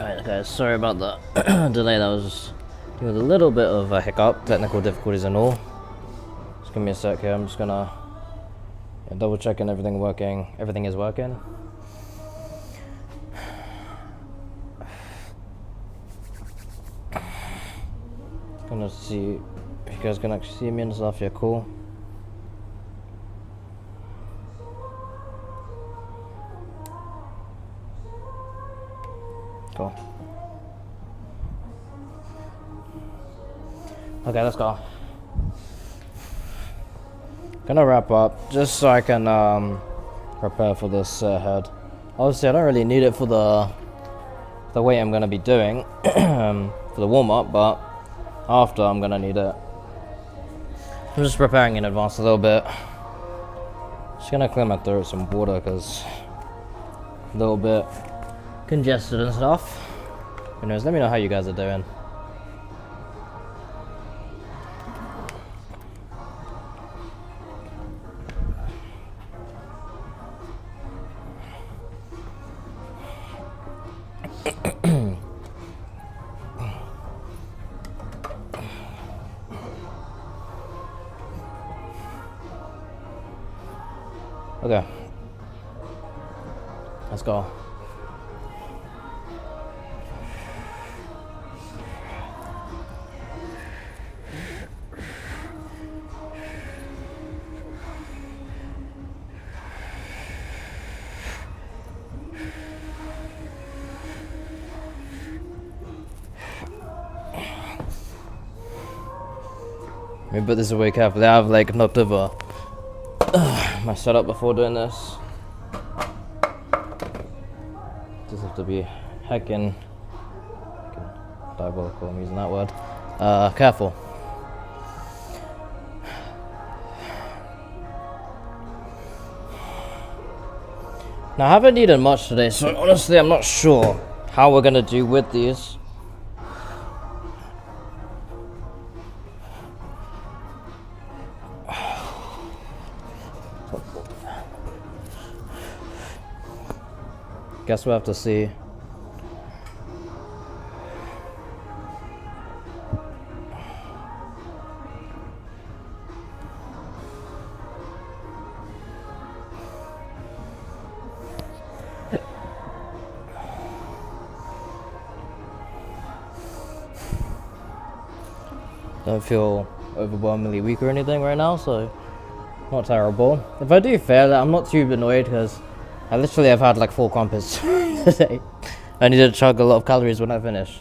Alright guys, sorry about the delay. That was with a little bit of a hiccup, technical difficulties and all. Just give me a sec here. I'm just gonna double checking everything is working. Gonna see if you guys can actually see me and stuff. Yeah, cool. Cool. Okay, let's go. Gonna wrap up just so I can prepare for this head. Obviously, I don't really need it for the weight I'm gonna be doing for the warm up, but after I'm gonna need it. I'm just preparing in advance a little bit. Just gonna clear my throat with some water because a little bit congested and stuff. Anyways, let me know how you guys are doing. Okay, let's go. Let me put this away carefully. I have like knocked over my setup before doing this. Just have to be heckin' diabolical, I'm using that word. Careful. Now I haven't eaten much today, so honestly I'm not sure how we're gonna do with these. Guess we'll have to see. Don't feel overwhelmingly weak or anything right now, so not terrible. If I do fail, I'm not too annoyed because I literally have had like 4 crumpets today. I need to chug a lot of calories when I finish.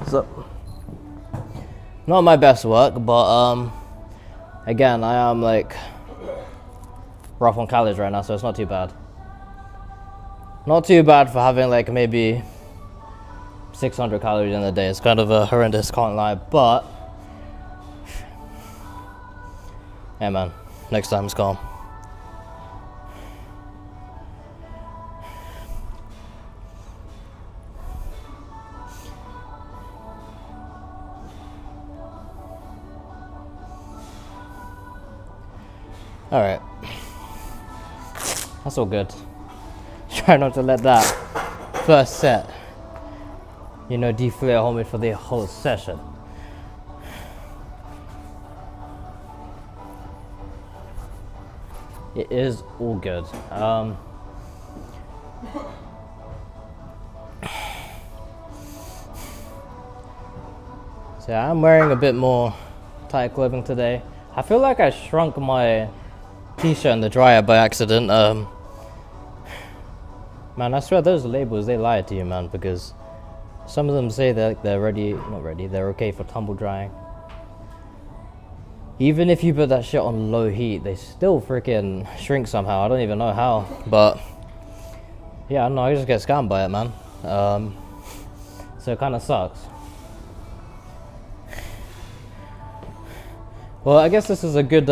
So, not my best work, but again, I am like rough on calories right now, so it's not too bad. Not too bad for having like maybe 600 calories in a day. It's kind of a horrendous, can't lie, but yeah, man, next time it's calm. Alright. That's all good. Try not to let that first set, deflate me for the whole session. it is all good. So yeah, I'm wearing a bit more tight clothing today. I feel like I shrunk my t-shirt in the dryer by accident. Man, I swear those labels, they lie to you, man, because some of them say that they're they're okay for tumble drying. Even if you put that shit on low heat, they still freaking shrink somehow. I don't even know how, but yeah, I don't know, I just get scammed by it, man. So it kind of sucks. Well, I guess this is a good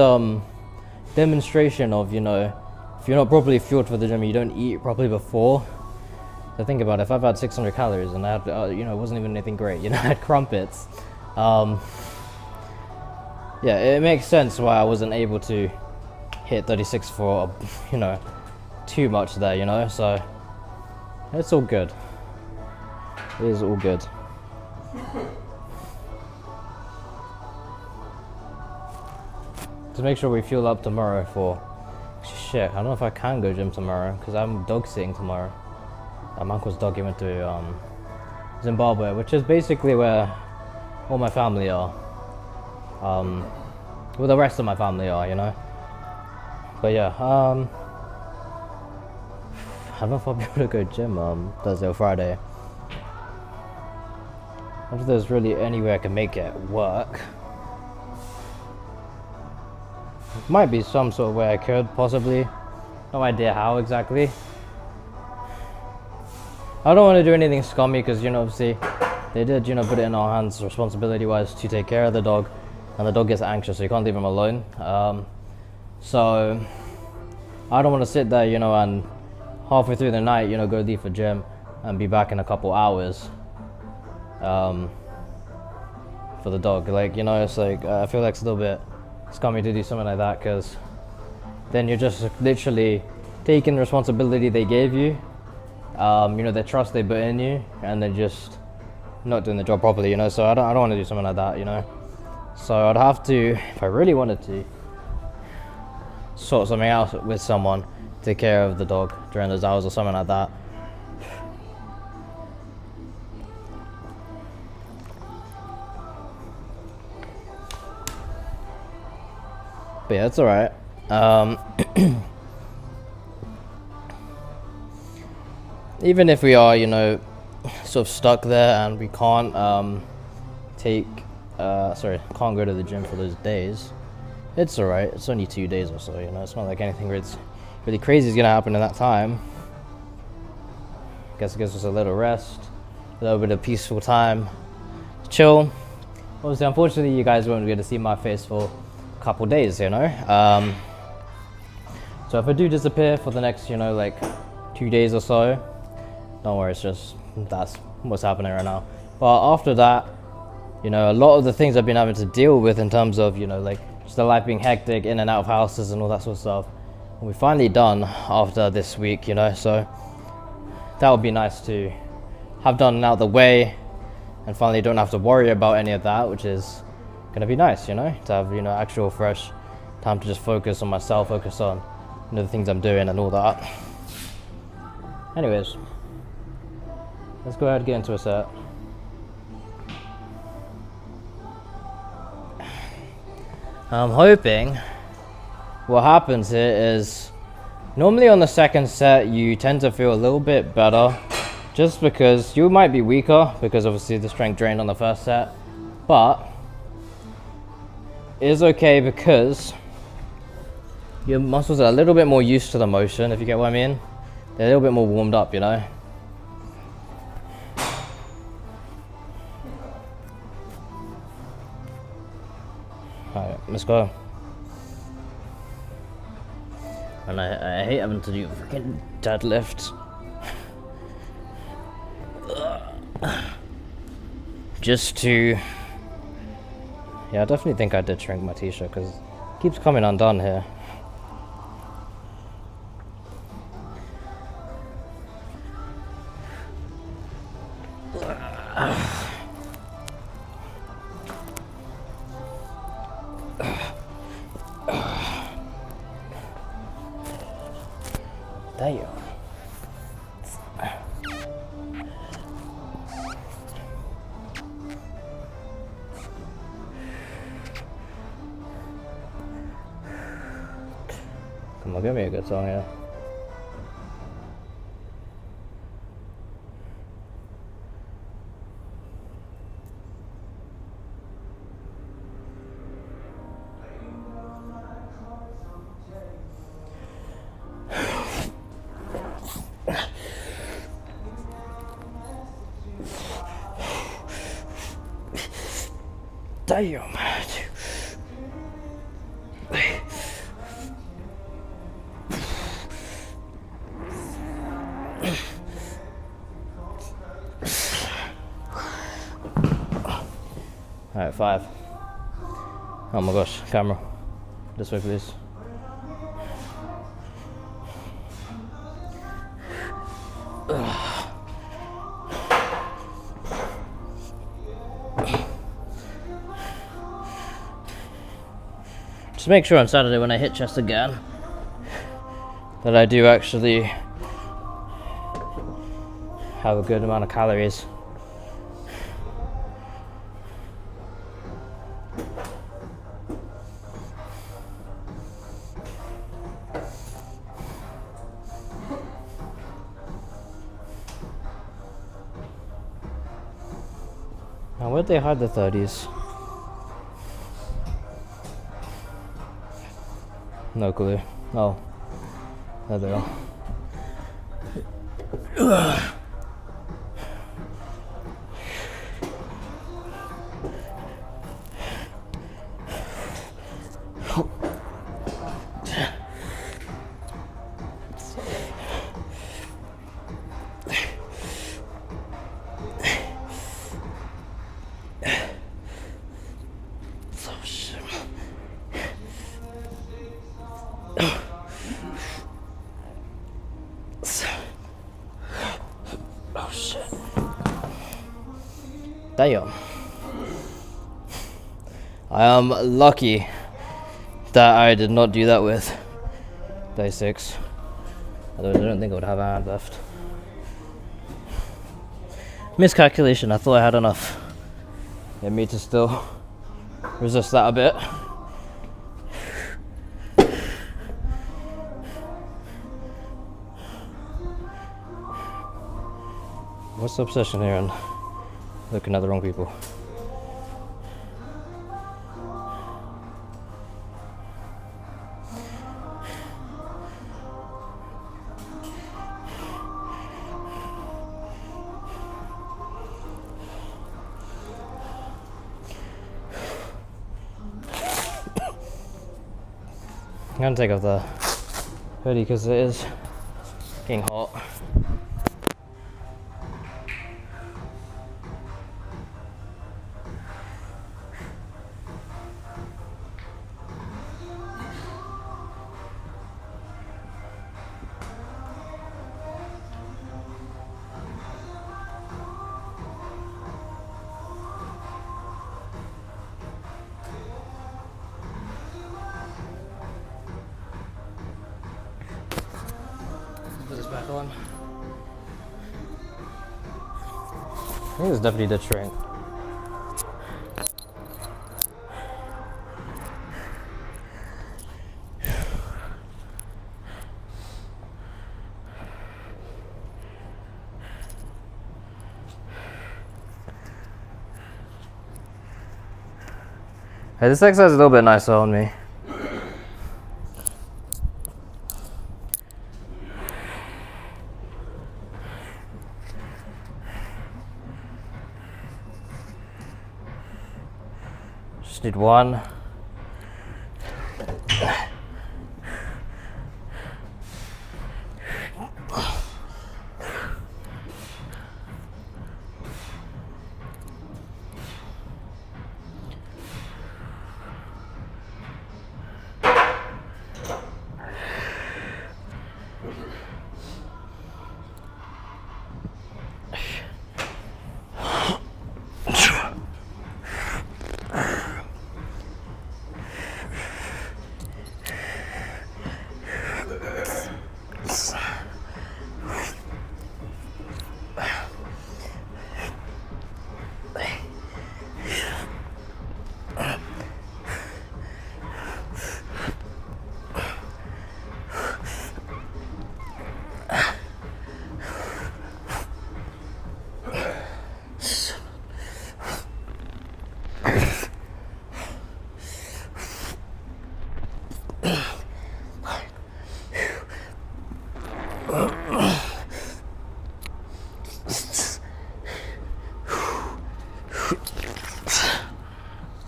demonstration of, you know, if you're not properly fueled for the gym, you don't eat properly before. So think about it, if I've had 600 calories and I had, you know, it wasn't even anything great, you know, I had crumpets. Yeah, it makes sense why I wasn't able to hit 36 for, you know, too much there, you know, so it's all good. It is all good. To make sure we fuel up tomorrow for shit. I don't know if I can go gym tomorrow because I'm dog sitting tomorrow. My uncle's dog went to Zimbabwe, which is basically where all my family are. Well, the rest of my family are, you know. But yeah, I don't know if I'll be able to go gym Thursday or Friday. I don't think there's really any way I can make it work. Might be some sort of way I could, possibly. No idea how exactly. I don't want to do anything scummy because, you know, obviously they did, you know, put it in our hands responsibility-wise to take care of the dog, and the dog gets anxious, so you can't leave him alone. So I don't want to sit there, you know, and halfway through the night, you know, go leave for gym and be back in a couple hours for the dog. Like, you know, it's like I feel like it's a little bit scummy to do something like that because then you're just literally taking the responsibility they gave you, you know, the trust they put in you, and then just not doing the job properly, you know. So I don't want to do something like that, you know. So I'd have to, if I really wanted to, sort something out with someone, take care of the dog during those hours or something like that. But yeah, it's alright. Even if we are, you know, sort of stuck there and we can't can't go to the gym for those days, it's alright. It's only 2 days or so, you know. It's not like anything really crazy is gonna happen in that time. Guess it gives us a little rest, a little bit of peaceful time, chill. Obviously, unfortunately, you guys won't be able to see my face for couple days, you know. So if I do disappear for the next, you know, like 2 days or so, don't worry, it's just that's what's happening right now. But after that, you know, a lot of the things I've been having to deal with in terms of, you know, like just the life being hectic, in and out of houses and all that sort of stuff, we're finally done after this week, you know. So that would be nice to have done out of the way and finally don't have to worry about any of that, which is gonna be nice, you know, to have, you know, actual fresh time to just focus on myself, focus on, you know, the things I'm doing and all that. Anyways, let's go ahead and get into a set. I'm hoping what happens here is normally on the second set you tend to feel a little bit better just because you might be weaker because obviously the strength drained on the first set, but it's okay because your muscles are a little bit more used to the motion, if you get what I mean. They're a little bit more warmed up, you know. Alright, let's go. And I hate having to do freaking deadlift. Just to... Yeah, I definitely think I did shrink my t-shirt because it keeps coming undone here. Damn. Come on, give me a good song here. Damn. Alright, 5. Oh my gosh, camera. This way, please. Just make sure on Saturday when I hit chest again that I do actually have a good amount of calories. Now where'd they hide the 30s? No clue. Oh, there they are. Oh shit. Damn. I am lucky that I did not do that with day 6. Otherwise I don't think I would have a hand left. Miscalculation, I thought I had enough in me to still resist that a bit. What's the obsession here and looking at the wrong people? I'm gonna take off the hoodie because it is getting hot. Put this back on. I think this definitely did shrink. Hey, this exercise is a little bit nicer on me. Just need one.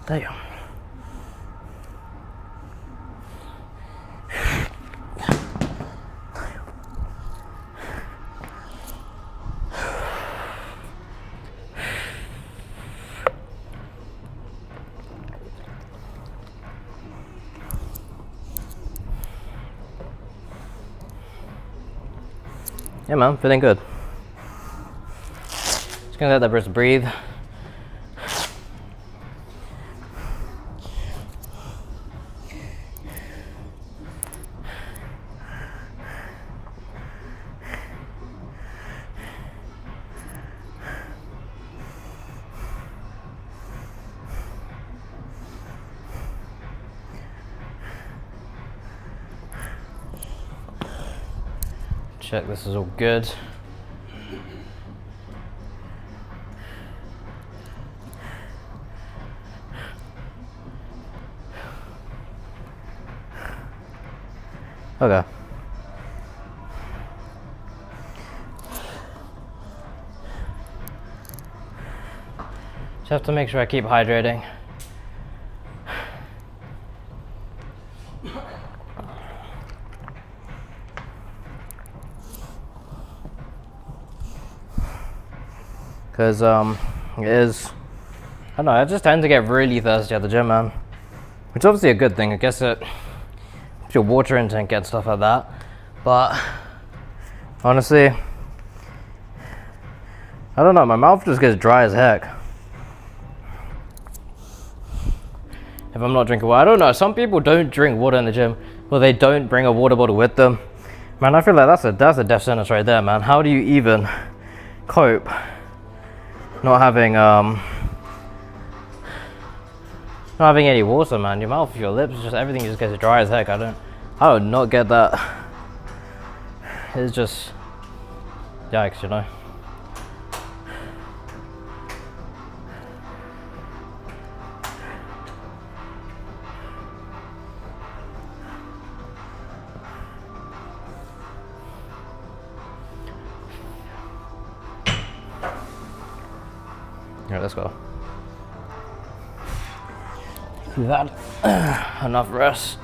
Damn. Yeah, man, feeling good. Just gonna let that wrist breathe. Check this is all good. Okay. Just have to make sure I keep hydrating. Because it is, I don't know, I just tend to get really thirsty at the gym, man. Which is obviously a good thing. I guess it helps your water intake and stuff like that. But honestly, I don't know, my mouth just gets dry as heck if I'm not drinking water. I don't know, some people don't drink water in the gym, or they don't bring a water bottle with them. Man, I feel like that's a death sentence right there, man. How do you even cope not having any water, man? Your mouth, your lips, just everything just gets dry as heck. I would not get that. It's just yikes, you know. Alright, let's go. We've had enough rest.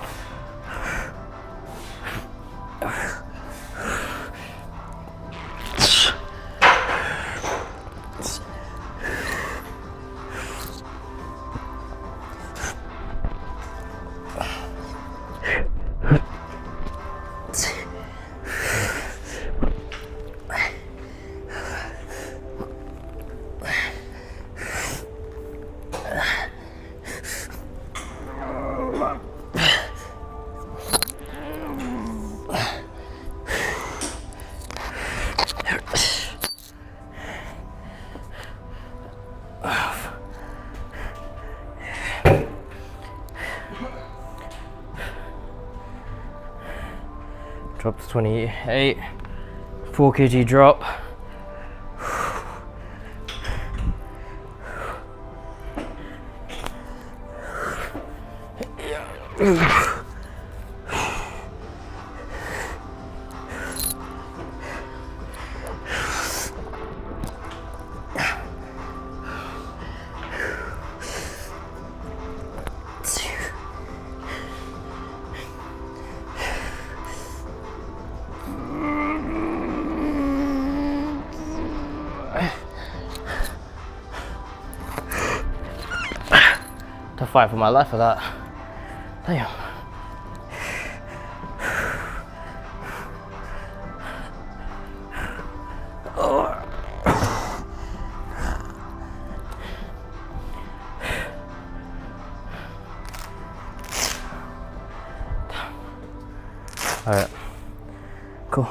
Drop to 28, 4 kg drop. To fight for my life for that. Damn. All right, cool.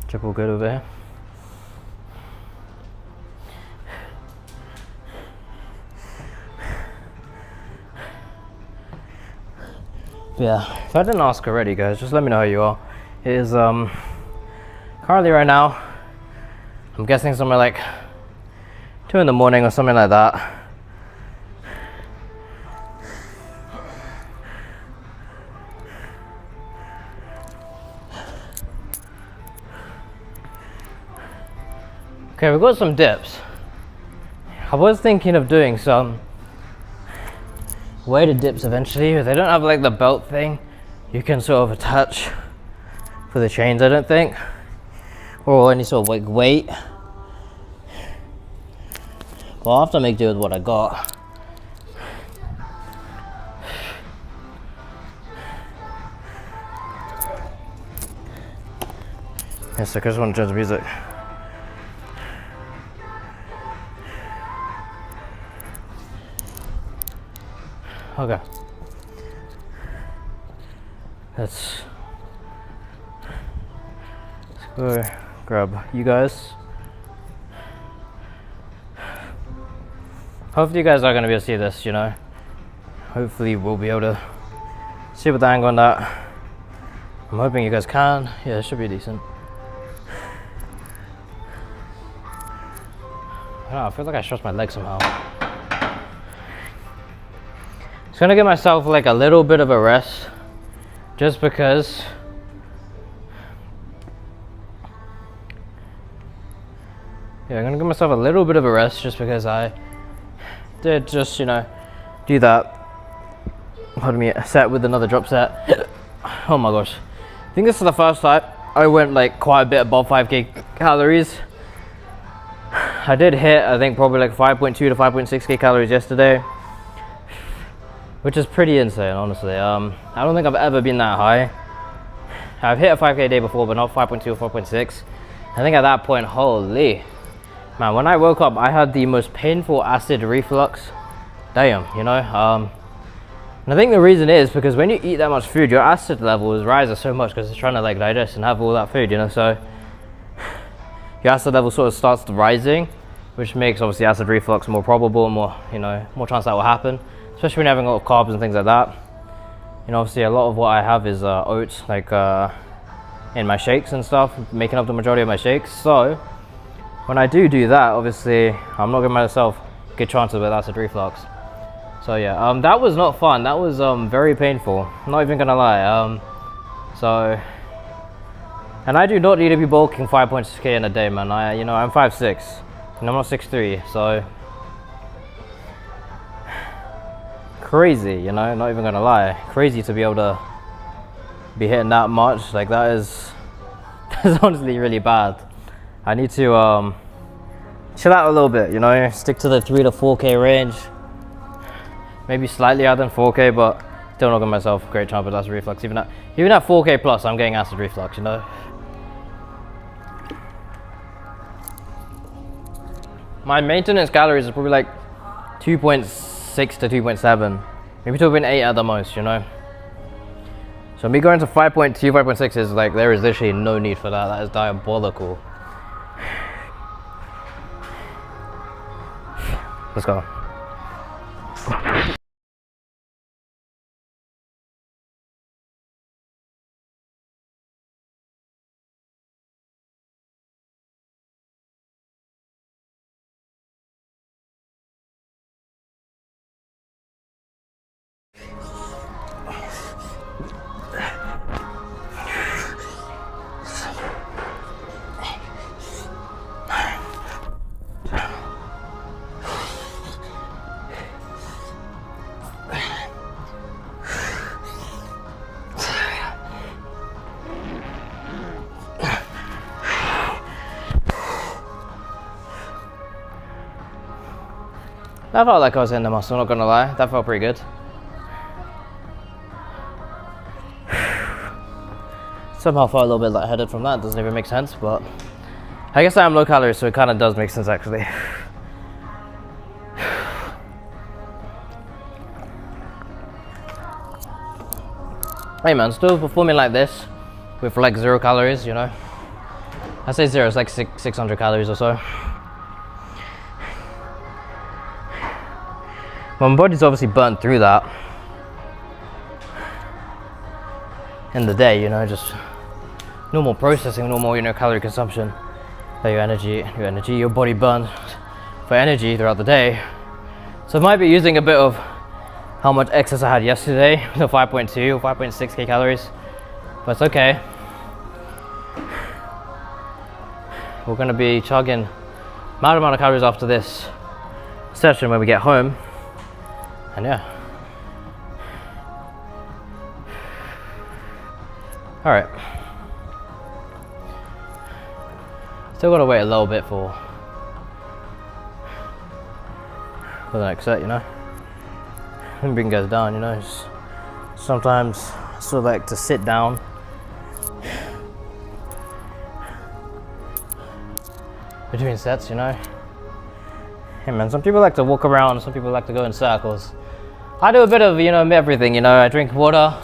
Check all good over here. Yeah, if I didn't ask already, guys, just let me know how you are. It is currently right now, I'm guessing somewhere like 2 in the morning or something like that. Okay, we've got some dips. I was thinking of doing some weighted dips eventually, but they don't have like the belt thing you can sort of attach for the chains, I don't think, or any sort of like weight. But I'll have to make do with what I got. Yes, I just want to change the music. Okay. Let's go grab you guys. Hopefully you guys are going to be able to see this, you know. Hopefully we'll be able to see with the angle on that. I'm hoping you guys can. Yeah, it should be decent. I don't know, I feel like I stretched my leg somehow. Just gonna give myself like a little bit of a rest, just because I'm gonna give myself a little bit of a rest just because I did just, you know, do that. Pardon me, a set with another drop set. Oh my gosh. I think this is the first time I went like quite a bit above 5k calories. I did hit, I think, probably like 5.2 to 5.6k calories yesterday, which is pretty insane, honestly. I don't think I've ever been that high. I've hit a 5k day before, but not 5.2 or 4.6. I think at that point, holy man, when I woke up, I had the most painful acid reflux. Damn, you know. And I think the reason is because when you eat that much food, your acid levels rise so much because it's trying to like digest and have all that food, you know. So your acid level sort of starts rising, which makes obviously acid reflux more probable, more, you know, more chance that will happen, especially when you're having a lot of carbs and things like that. You know, obviously a lot of what I have is oats, like in my shakes and stuff, making up the majority of my shakes. So when I do that, obviously I'm not giving myself good chances with acid reflux. So yeah, that was not fun. That was very painful, not even gonna lie. And I do not need to be bulking 5.6k in a day, man. You know, I'm 5'6", and I'm not 6'3", so crazy, you know, not even gonna lie. Crazy to be able to be hitting that much. Like that is honestly really bad. I need to chill out a little bit, you know, stick to the 3 to 4k range. Maybe slightly higher than 4k, but still not giving myself a great chance with acid reflux. Even at 4k plus, I'm getting acid reflux, you know. My maintenance calories is probably like 2.6 to 2.7, maybe 2.8 at the most, you know. So me going to 5.2, 5.6 is like, there is literally no need for that. That is diabolical. Let's go. That felt like I was in the muscle, not gonna lie. That felt pretty good. Somehow felt a little bit lightheaded from that. Doesn't even make sense, but I guess I am low calorie, so it kind of does make sense actually. Hey man, still performing like this with like 0 calories, you know. I say 0, it's like 600 calories or so. My body's obviously burnt through that in the day, you know, just normal processing, normal, you know, calorie consumption. So your body burns for energy throughout the day. So I might be using a bit of how much excess I had yesterday, the 5.2 or 5.6k calories, but it's okay. We're gonna be chugging amount of calories after this session when we get home. And yeah. Alright. Still gotta wait a little bit for the next set, you know. When bring goes down, you know. Sometimes I still like to sit down. Between sets, you know. Hey man, some people like to walk around, some people like to go in circles. I do a bit of, you know, everything, you know. I drink water,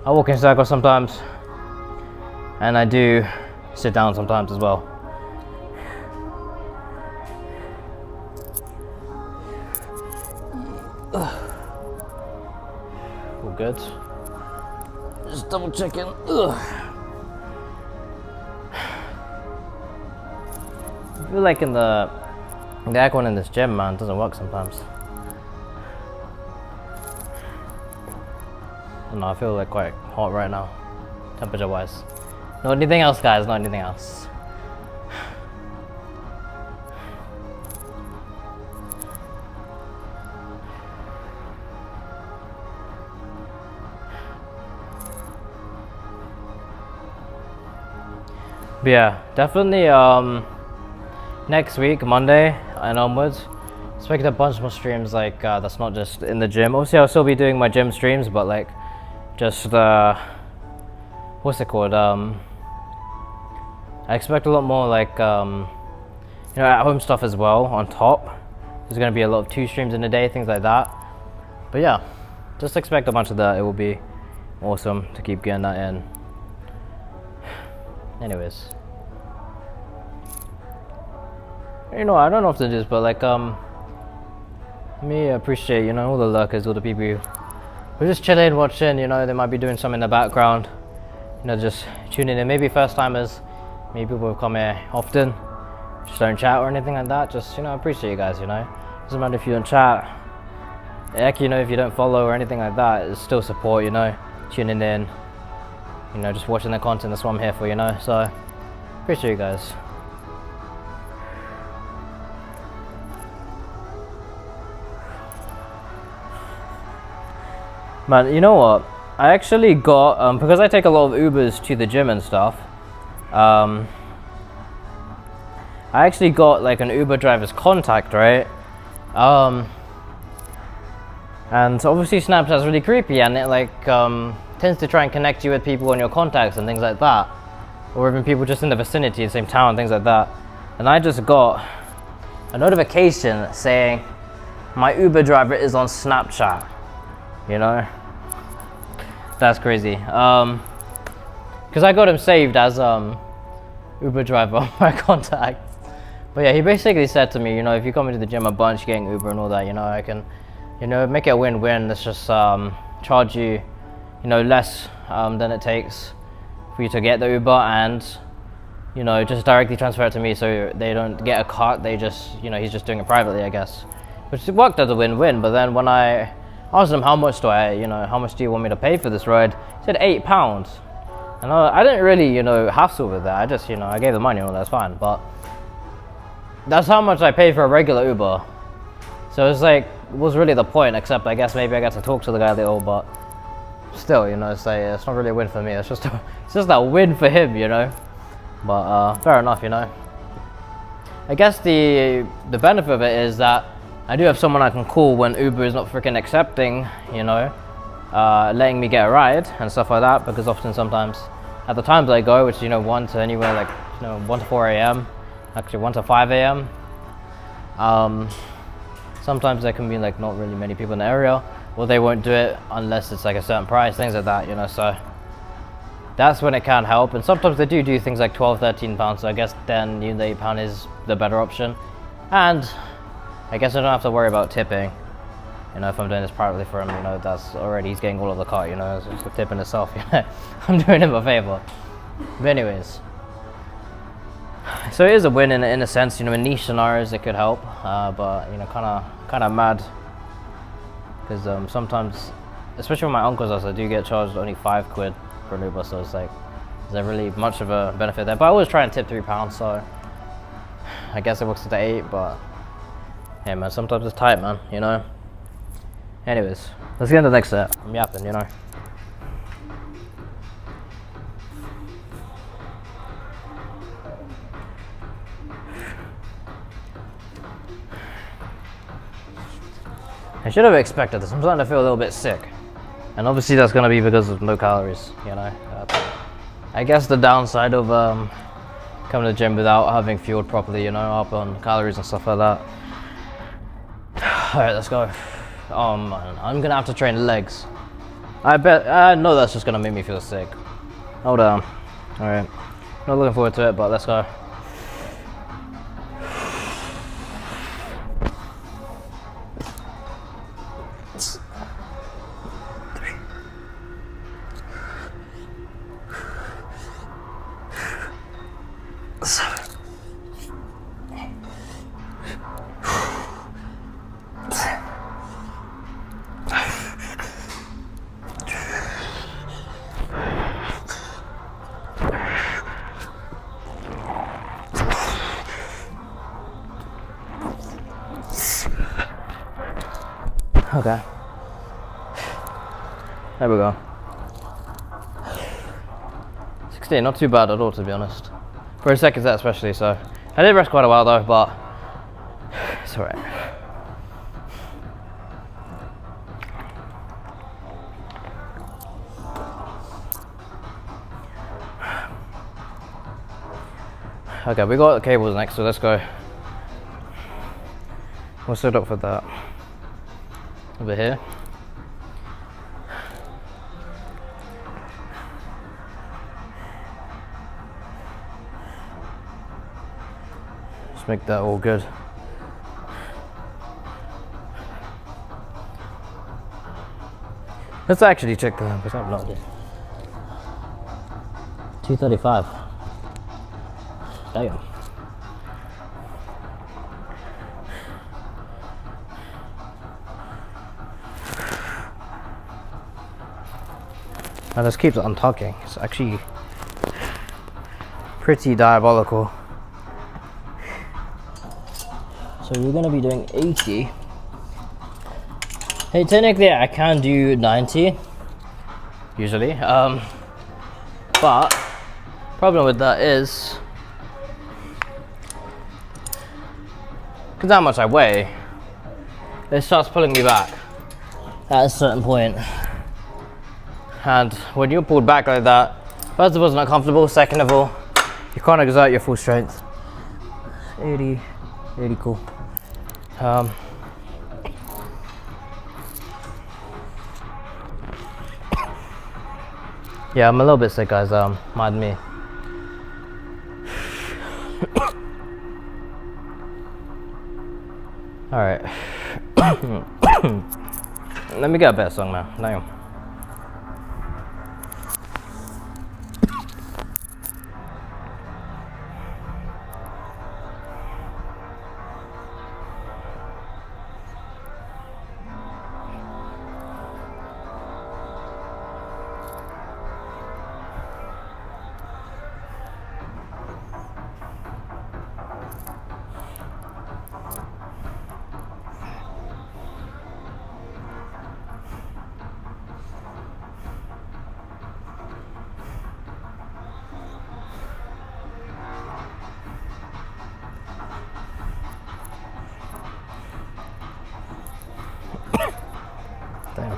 I walk in circles sometimes, and I do sit down sometimes as well. All good. Just double checking. I feel like in the aircon in this gym, man, doesn't work sometimes. No, I feel like quite hot right now, temperature wise. Not anything else, guys, not anything else. But yeah, definitely next week, Monday and onwards, expect a bunch more streams like that's not just in the gym. Obviously I'll still be doing my gym streams, but like just what's it called, I expect a lot more like you know, at home stuff as well on top. There's going to be a lot of 2 streams in a day, things like that. But yeah, just expect a bunch of that. It will be awesome to keep getting that in. Anyways, you know, I don't often do this, but like me appreciate, you know, all the lurkers, all the people who are just chilling, watching, you know. They might be doing something in the background, you know, just tuning in. Maybe first timers, maybe people who come here often, just don't chat or anything like that. Just, you know, appreciate you guys, you know. Doesn't matter if you don't chat, heck, you know, if you don't follow or anything like that, it's still support, you know, tuning in, you know, just watching the content. That's what I'm here for, you know. So appreciate you guys. Man, you know what? I actually got, because I take a lot of Ubers to the gym and stuff, I actually got like an Uber driver's contact, right? And obviously Snapchat's really creepy, and it like tends to try and connect you with people on your contacts and things like that, or even people just in the vicinity, the same town, things like that. And I just got a notification saying my Uber driver is on Snapchat, you know. That's crazy. Because I got him saved as Uber driver on my contacts. But yeah, he basically said to me, you know, if you come into the gym a bunch, getting Uber and all that, you know, I can, you know, make it a win-win. Let's just charge you, you know, less than it takes for you to get the Uber, and, you know, just directly transfer it to me so they don't get a cut. They just, you know, he's just doing it privately, I guess. Which worked as a win-win. But then when I asked him how much do you want me to pay for this ride, he said £8. And I didn't really, you know, hassle with that. I just, you know, I gave the money and all that's fine. But that's how much I pay for a regular Uber. So it's like, what's really the point? Except I guess maybe I got to talk to the guy a little, but still, you know, it's like, it's not really a win for me. It's just a win for him, you know. But fair enough, you know. I guess the benefit of it is that I do have someone I can call when Uber is not freaking accepting, you know, letting me get a ride and stuff like that. Because often, sometimes, at the times I go, which, you know, 1 to anywhere like, you know, 1 to 4 a.m. Actually 1 to 5 a.m. Sometimes there can be like not really many people in the area, or they won't do it unless it's like a certain price, things like that, you know. So that's when it can help. And sometimes they do things like £12–13, so I guess then, you know, the £8 is the better option. And I guess I don't have to worry about tipping, you know, if I'm doing this privately for him, you know. That's already, he's getting all of the cut, you know. It's just a tip in itself, you know. I'm doing him a favor. But anyways, so it is a win in a sense, you know. In niche scenarios it could help, but, you know, kind of mad, because sometimes, especially with my uncle's house, I do get charged only £5 for an Uber. So it's like, is there really much of a benefit there? But I always try and tip £3, so I guess it works to 8, but yeah, man, sometimes it's tight, man, you know. Anyways, let's get into the next set. I'm yapping, you know. I should have expected this. I'm starting to feel a little bit sick. And obviously that's going to be because of low calories, you know. I guess the downside of coming to the gym without having fueled properly, you know, up on calories and stuff like that. Alright, let's go. Oh man, I'm going to have to train legs. I know that's just going to make me feel sick. Hold on. Alright. Not looking forward to it, but let's go. Okay. There we go. 16, not too bad at all, to be honest. For a second set especially, so. I did rest quite a while though, but it's alright. Okay, we got the cables next, so let's go. We'll set up for that. Over here. Just make that all good. Let's actually check the percent block. 235. Damn. And this keeps on talking. It's actually pretty diabolical. So we're gonna be doing 80. Hey, technically I can do 90 usually. But problem with that is because how much I weigh, it starts pulling me back at a certain point. And when you're pulled back like that, first of all, it's not comfortable. Second of all, you can't exert your full strength. 80, cool. Yeah, I'm a little bit sick, guys. Mind me. All right. Let me get a better song, man. Damn. Damn.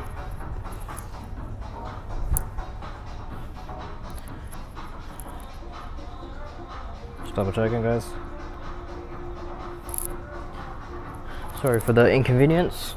Just double checking, guys. Sorry for the inconvenience.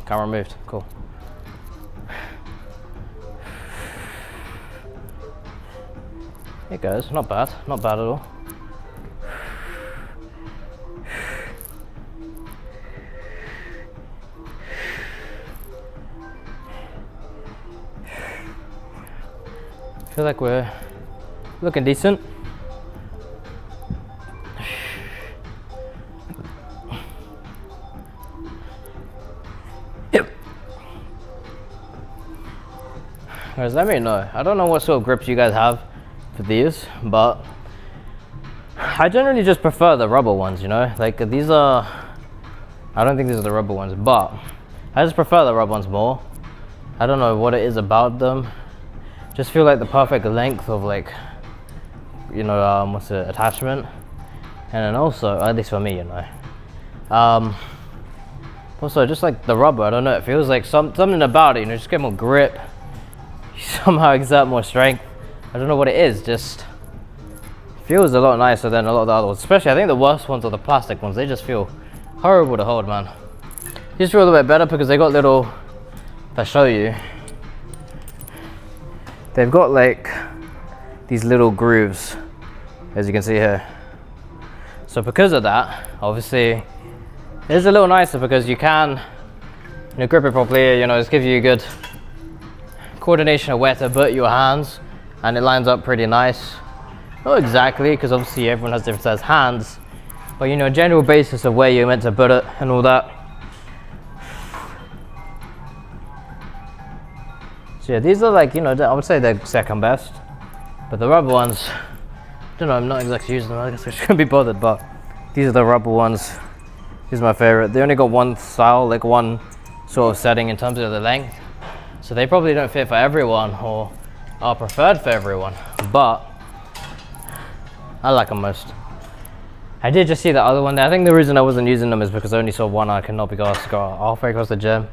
Camera moved. Cool. It goes. Not bad. Not bad at all. Feel like we're looking decent. Yep. Guys, let me know. I don't know what sort of grips you guys have for these, but I generally just prefer the rubber ones, you know? Like these are, I don't think these are the rubber ones, but I just prefer the rubber ones more. I don't know what it is about them. Just feel like the perfect length of, like, you know, what's the attachment, and then also, at least for me, you know, also just like the rubber, I don't know, it feels like something about it, you know, just get more grip, you somehow exert more strength. I don't know what it is, just feels a lot nicer than a lot of the other ones. Especially I think the worst ones are the plastic ones. They just feel horrible to hold, man. These feel a little bit better because they got little, if I show you, they've got like these little grooves, as you can see here. So because of that, obviously, it's a little nicer because you can, you know, grip it properly, you know, just gives you a good coordination of where to put your hands, and it lines up pretty nice. Not exactly, because obviously everyone has different size hands, but you know, general basis of where you're meant to put it and all that. So yeah, these are like, you know, I would say they're second best, but the rubber ones, I don't know, I'm not exactly using them, I guess I shouldn't be bothered, but these are the rubber ones. These are my favorite. They only got one style, like one sort of setting in terms of the length, so they probably don't fit for everyone or are preferred for everyone, but I like them most. I did just see the other one there. I think the reason I wasn't using them is because I only saw one. I cannot be asked to go halfway across the gym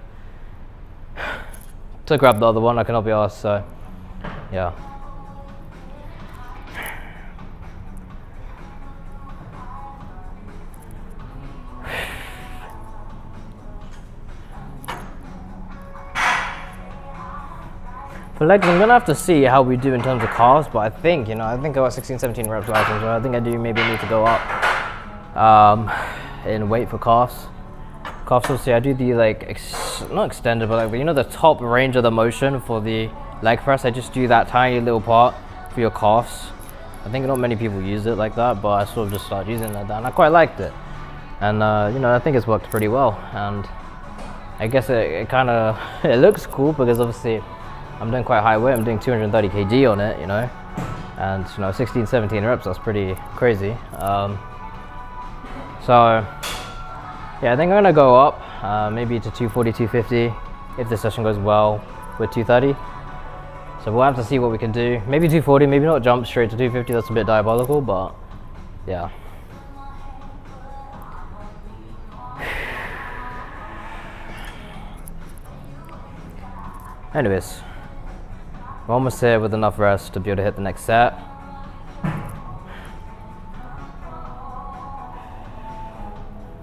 to grab the other one. I cannot be asked, so yeah. For legs, I'm gonna have to see how we do in terms of calves, but I think, you know, I think I got 16, 17 reps last time, so I think I do maybe need to go up in weight for calves. Calves, obviously, I do the like, not extended, but like, you know, the top range of the motion for the leg press. I just do that tiny little part for your calves. I think not many people use it like that, but I sort of just started using it like that, and I quite liked it. And you know, I think it's worked pretty well, and I guess it kind of, it looks cool because obviously I'm doing quite high weight. I'm doing 230 kg on it, you know, and you know, 16, 17 reps, that's pretty crazy. So yeah, I think I'm gonna go up maybe to 240, 250 if the session goes well with 230. So we'll have to see what we can do. Maybe 240, maybe not jump straight to 250, that's a bit diabolical, but yeah. Anyways, we're almost here with enough rest to be able to hit the next set.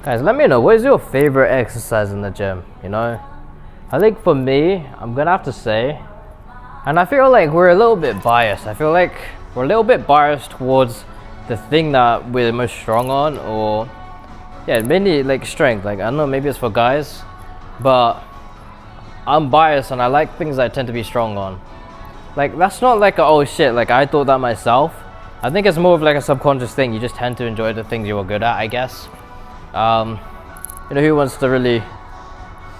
Guys, let me know, what is your favorite exercise in the gym, you know? I think for me, I'm gonna have to say, and I feel like we're a little bit biased. I feel like we're a little bit biased towards the thing that we're most strong on, or yeah, mainly like strength. Like, I don't know, maybe it's for guys, but I'm biased and I like things I tend to be strong on. Like, that's not like a, oh shit, like I thought that myself. I think it's more of like a subconscious thing. You just tend to enjoy the things you're good at, I guess. You know, who wants to really,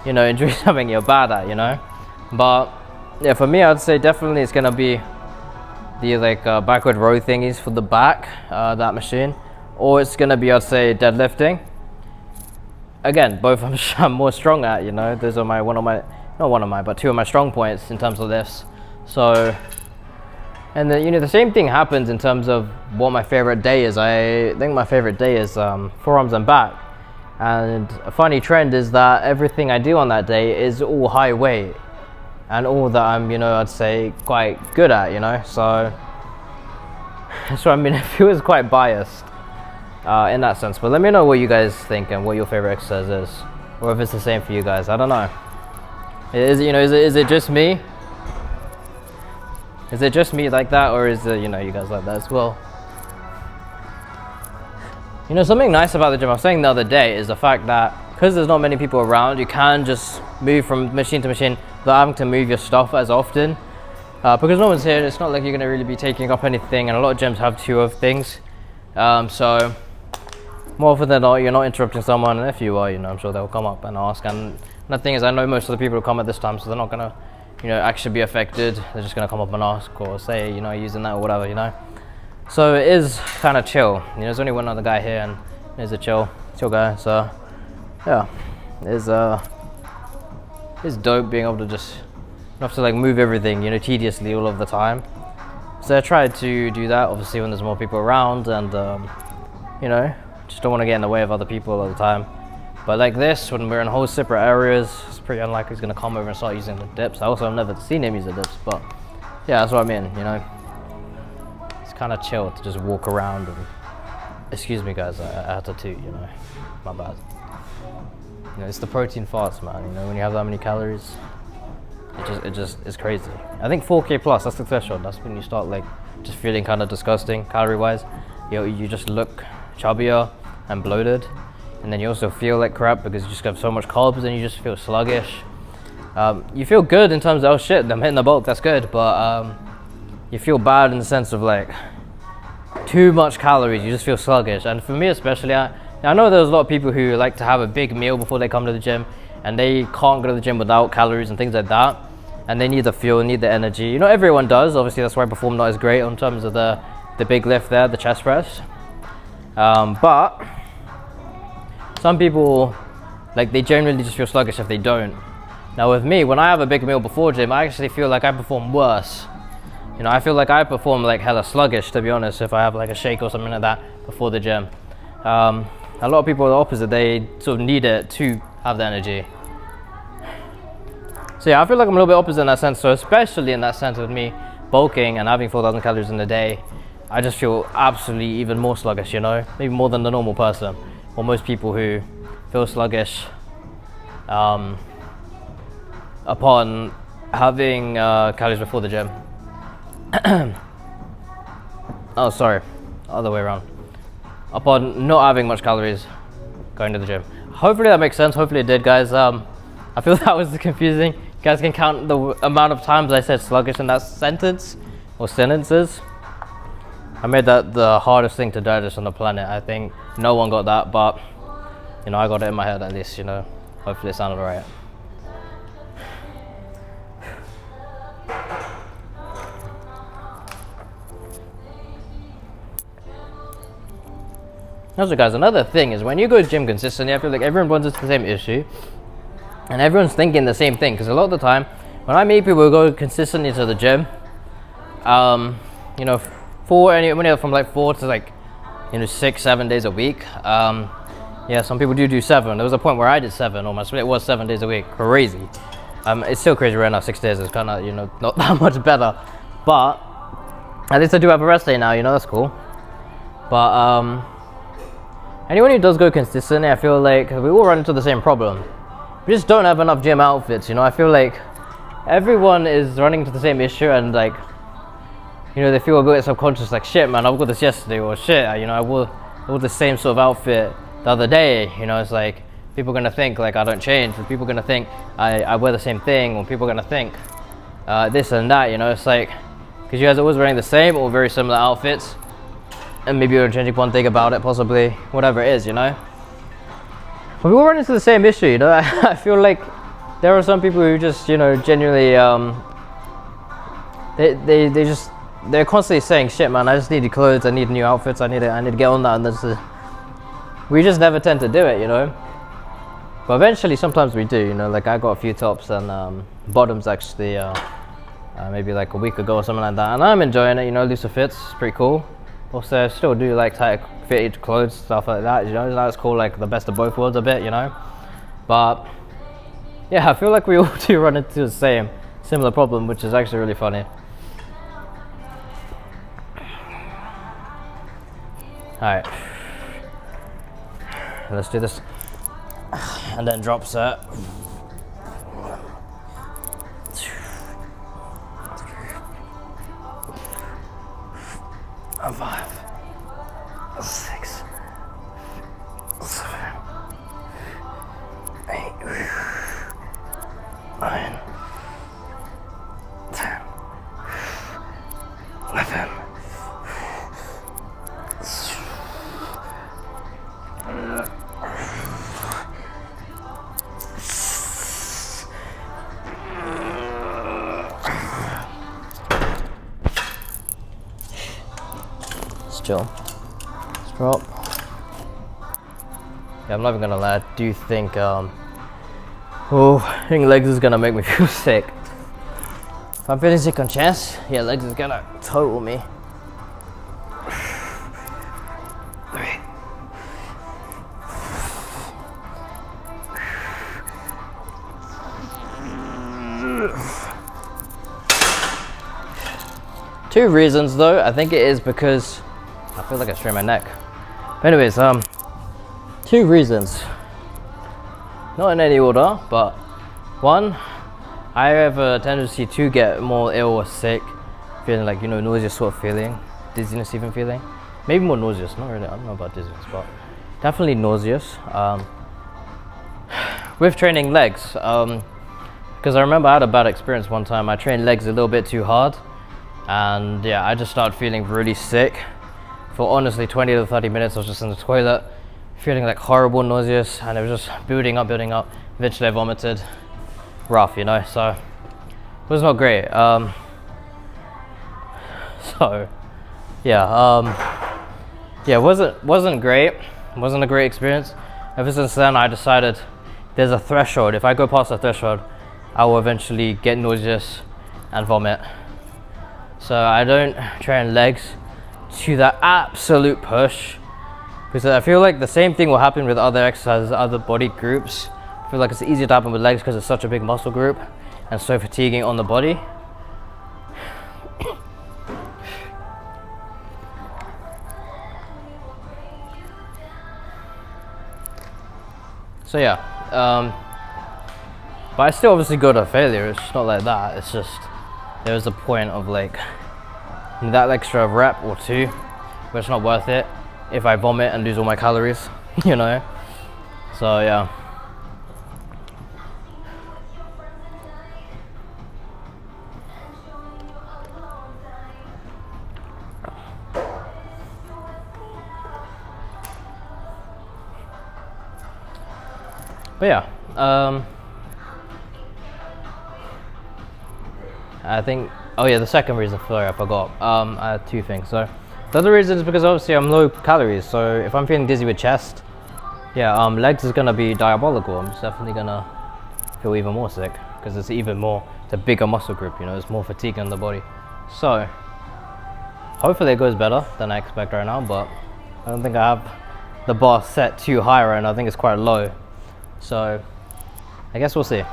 you know, enjoy something you're bad at, you know? But yeah, for me, I'd say definitely it's gonna be the like backward row thingies for the back, that machine, or it's gonna be, I'd say, deadlifting. Again, both I'm more strong at, you know. Those are but two of my strong points in terms of this. So, and then, you know, the same thing happens in terms of what my favorite day is. I think my favorite day is forearms and back. And a funny trend is that everything I do on that day is all high weight and all that I'm, you know, I'd say quite good at, you know. So I mean, it feels quite biased in that sense. But let me know what you guys think and what your favorite exercise is, or if it's the same for you guys. I don't know. Is it, you know, is it just me? Is it just me like that, or is it, you know, you guys like that as well? You know, something nice about the gym, I was saying the other day, is the fact that because there's not many people around, you can just move from machine to machine without having to move your stuff as often. Because no one's here, it's not like you're going to really be taking up anything, and a lot of gyms have two of things. So more often than not, you're not interrupting someone, and if you are, you know, I'm sure they'll come up and ask. And the thing is, I know most of the people who come at this time, so they're not going to, you know, actually be affected. They're just going to come up and ask or say, you know, using that or whatever, you know. So it is kind of chill. You know, there's only one other guy here, and he's a chill guy. So yeah, it's dope being able to just not have to like move everything, you know, tediously all of the time. So I tried to do that, obviously, when there's more people around, and you know, just don't want to get in the way of other people all the time. But like this, when we're in whole separate areas, it's pretty unlikely he's gonna come over and start using the dips. I also have never seen him use the dips, but yeah, that's what I mean, you know. It's kind of chill to just walk around and, excuse me guys, I had to toot, you know, my bad. You know, it's the protein fast, man, you know, when you have that many calories, it just is crazy. I think 4K plus, that's the threshold. That's when you start like just feeling kind of disgusting calorie wise. You just look chubbier and bloated, and then you also feel like crap because you just have so much carbs and you just feel sluggish. You feel good in terms of, oh shit, I'm hitting the bulk, that's good, but you feel bad in the sense of like too much calories, you just feel sluggish. And for me especially, I know there's a lot of people who like to have a big meal before they come to the gym, and they can't go to the gym without calories and things like that, and they need the fuel, need the energy. You know, everyone does, obviously that's why I perform not as great in terms of the big lift there, the chest press. But some people, like, they generally just feel sluggish if they don't. Now with me, when I have a big meal before gym, I actually feel like I perform worse. You know, I feel like I perform like hella sluggish, to be honest, if I have like a shake or something like that before the gym. A lot of people are the opposite, they sort of need it to have the energy. So yeah, I feel like I'm a little bit opposite in that sense. So especially in that sense with me bulking and having 4,000 calories in a day, I just feel absolutely even more sluggish, you know, maybe more than the normal person, or most people who feel sluggish upon having calories before the gym. Oh, sorry, other way around. Upon not having much calories going to the gym. Hopefully that makes sense. Hopefully it did, guys. I feel that was confusing. You guys can count the amount of times I said sluggish in that sentence or sentences. I made that the hardest thing to digest on the planet. I think no one got that, but you know, I got it in my head at least, you know. Hopefully it sounded alright. Also guys, another thing is when you go to gym consistently, I feel like everyone runs into the same issue and everyone's thinking the same thing, because a lot of the time when I meet people who go consistently to the gym, you know, anywhere from like 4 to like, you know, 6-7 days a week. Yeah, some people do 7. There was a point where I did 7 almost, but it was 7 days a week. Crazy. It's still crazy right now. 6 days is kind of, you know, not that much better, but at least I do have a rest day now, you know, that's cool. But anyone who does go consistently, I feel like we all run into the same problem. We just don't have enough gym outfits, you know. I feel like everyone is running into the same issue, and like, you know, they feel a bit subconscious, like, shit man, I wore this yesterday, or shit, you know, I wore the same sort of outfit the other day. You know, it's like, people are gonna think like I don't change, or people are gonna think I wear the same thing, or people are gonna think this and that, you know. It's like, because you guys are always wearing the same or very similar outfits, and maybe you're changing one thing about it, possibly, whatever it is, you know. But we all run into the same issue, you know. I feel like there are some people who just, you know, genuinely, they're constantly saying, shit man, I just need clothes, I need new outfits, I need to get on that, and we just never tend to do it, you know. But eventually, sometimes we do, you know. Like I got a few tops and bottoms actually, maybe like a week ago or something like that, and I'm enjoying it, you know. Looser fits, it's pretty cool. Also, I still do like tight fitted clothes, stuff like that, you know. That's cool, like the best of both worlds a bit, you know. But yeah, I feel like we all do run into the similar problem, which is actually really funny. Alright, let's do this and then drop set. chill. Let's drop. Yeah, I'm not even gonna lie, I do think I think legs is gonna make me feel sick. If I'm feeling sick on chest, yeah, legs is gonna total me. Two reasons though. I think it is because I feel like I strained my neck. But anyways, two reasons. Not in any order, but one, I have a tendency to get more ill or sick, feeling like, you know, nauseous sort of feeling, dizziness even feeling. Maybe more nauseous, not really, I don't know about dizziness, but definitely nauseous. With training legs, because I remember I had a bad experience one time. I trained legs a little bit too hard, and yeah, I just started feeling really sick. For honestly 20 to 30 minutes, I was just in the toilet, feeling like horrible nauseous, and it was just building up. Eventually I vomited. Rough, you know, so it was not great. So yeah, yeah, wasn't great. Wasn't a great experience. Ever since then, I decided there's a threshold. If I go past the threshold, I will eventually get nauseous and vomit. So I don't train legs to that absolute push, because I feel like the same thing will happen with other exercises, other body groups. I feel like it's easier to happen with legs because it's such a big muscle group and so fatiguing on the body. So yeah, but I still obviously go to failure. It's not like that. It's just there was a point of like that extra rep or two, but it's not worth it if I vomit and lose all my calories, you know. So yeah. But yeah, I think, oh yeah, the second reason, sorry, I forgot. I had two things. So the other reason is because obviously I'm low calories, so if I'm feeling dizzy with chest, yeah, legs is gonna be diabolical. I'm just definitely gonna feel even more sick because it's a bigger muscle group, you know, it's more fatigue on the body. So hopefully it goes better than I expect right now, but I don't think I have the bar set too high right now. I think it's quite low. So I guess we'll see.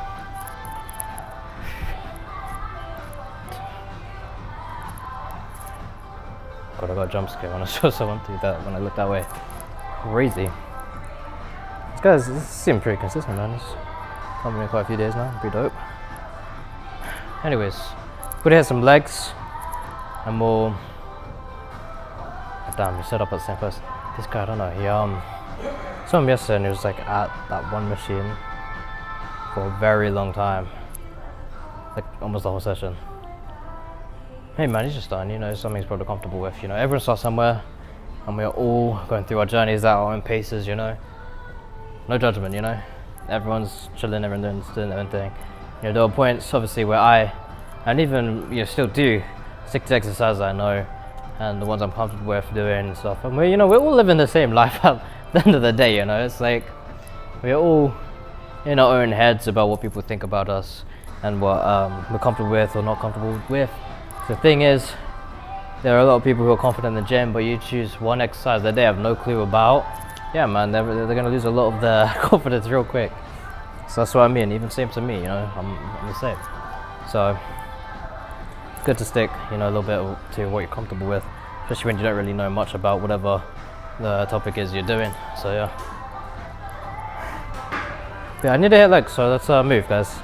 God, I got a jump scare when I saw someone do that, when I looked that way. Crazy. This seems pretty consistent, man. It's coming in quite a few days now. Pretty dope. Anyways, good to hit some legs and more. Damn, we set up at the same place. This guy, I don't know, he saw him yesterday and he was like at that one machine for a very long time, like almost the whole session. Hey man, he's just starting, you know, something he's probably comfortable with, you know. Everyone starts somewhere and we're all going through our journeys at our own paces, you know. No judgment, you know. Everyone's chilling, everyone's doing their own thing. You know, there are points obviously where and even, you know, still do stick to exercises I know and the ones I'm comfortable with doing and stuff. And we're all living the same life at the end of the day, you know. It's like we're all in our own heads about what people think about us and what we're comfortable with or not comfortable with. The thing is, there are a lot of people who are confident in the gym, but you choose one exercise that they have no clue about. Yeah, man, they're gonna lose a lot of their confidence real quick. So that's what I mean. Even same to me, you know. I'm the same. So it's good to stick, you know, a little bit to what you're comfortable with, especially when you don't really know much about whatever the topic is you're doing. So yeah. Yeah, I need to hit legs, so let's move, guys.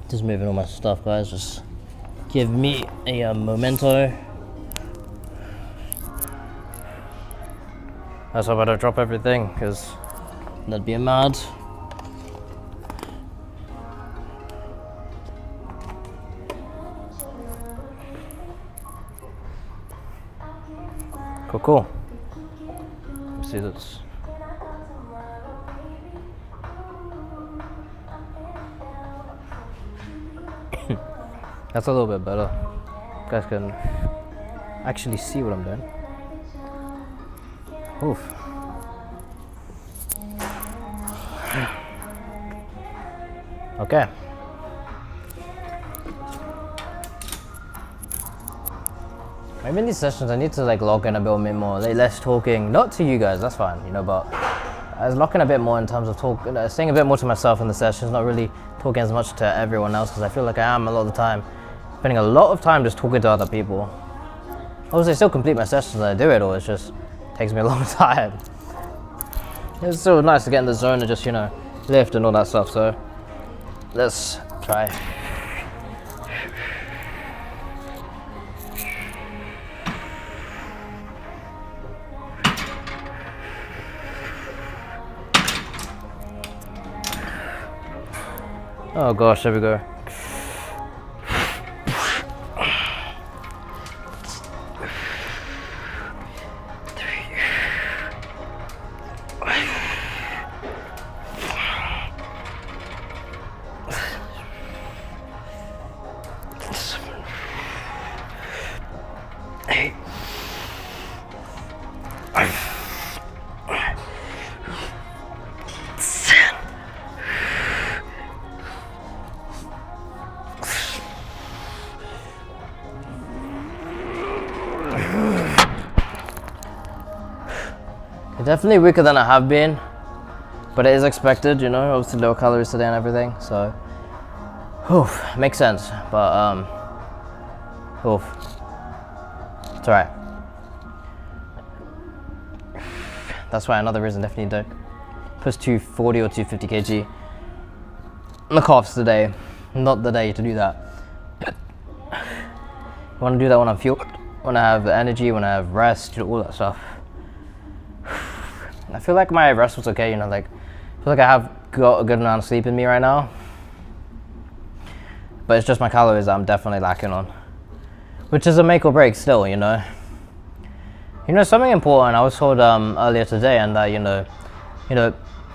Just moving all my stuff, guys. Just give me a memento. Let's hope I don't drop everything, because that'd be mad. Cool. Let's see this. That's a little bit better. You guys can actually see what I'm doing. Oof. Okay. Maybe in these sessions I need to like log in a bit more, like less talking, not to you guys, that's fine, you know, but I was locking a bit more in terms of saying a bit more to myself in the sessions, not really talking as much to everyone else, because I feel like I am a lot of the time, spending a lot of time just talking to other people. Obviously I still complete my sessions and I do it all, it just takes me a long time. It's still nice to get in the zone and just, you know, lift and all that stuff, so let's try. Oh gosh, there we go. Definitely weaker than I have been, but it is expected, you know, obviously lower calories today and everything, so makes sense, but it's alright. That's why another reason definitely to push 240 or 250 kg on the calves today, not the day to do that. I want to do that when I'm fueled, when I have energy, when I have rest, you know, all that stuff. I feel like my rest was okay, you know, like, I feel like I have got a good amount of sleep in me right now. But it's just my calories that I'm definitely lacking on. Which is a make or break still, you know. You know, something important I was told earlier today, and that, you know,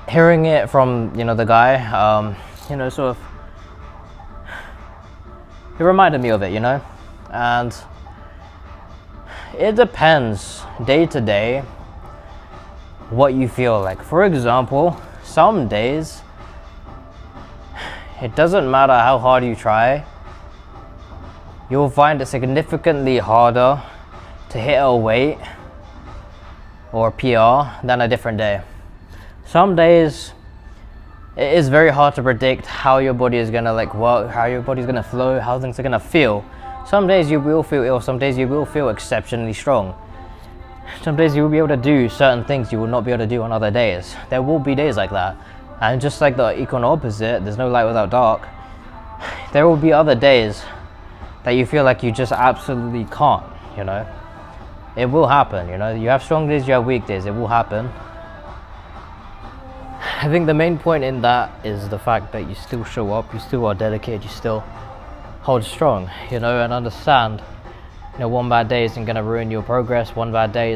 hearing it from, you know, the guy, you know, sort of, it reminded me of it, you know. And it depends day to day what you feel like. For example, some days it doesn't matter how hard you try, you'll find it significantly harder to hit a weight or PR than a different day. Some days it is very hard to predict how your body is gonna like work, how your body's gonna flow, how things are gonna feel. Some days you will feel ill, some days you will feel exceptionally strong. Some days you will be able to do certain things you will not be able to do on other days. There will be days like that. And just like the equal opposite, there's no light without dark, there will be other days that you feel like you just absolutely can't, you know. It will happen, you know. You have strong days, you have weak days, it will happen. I think the main point in that is the fact that you still show up, you still are dedicated, you still hold strong, you know, and understand, you know, one bad day isn't gonna ruin your progress. One bad day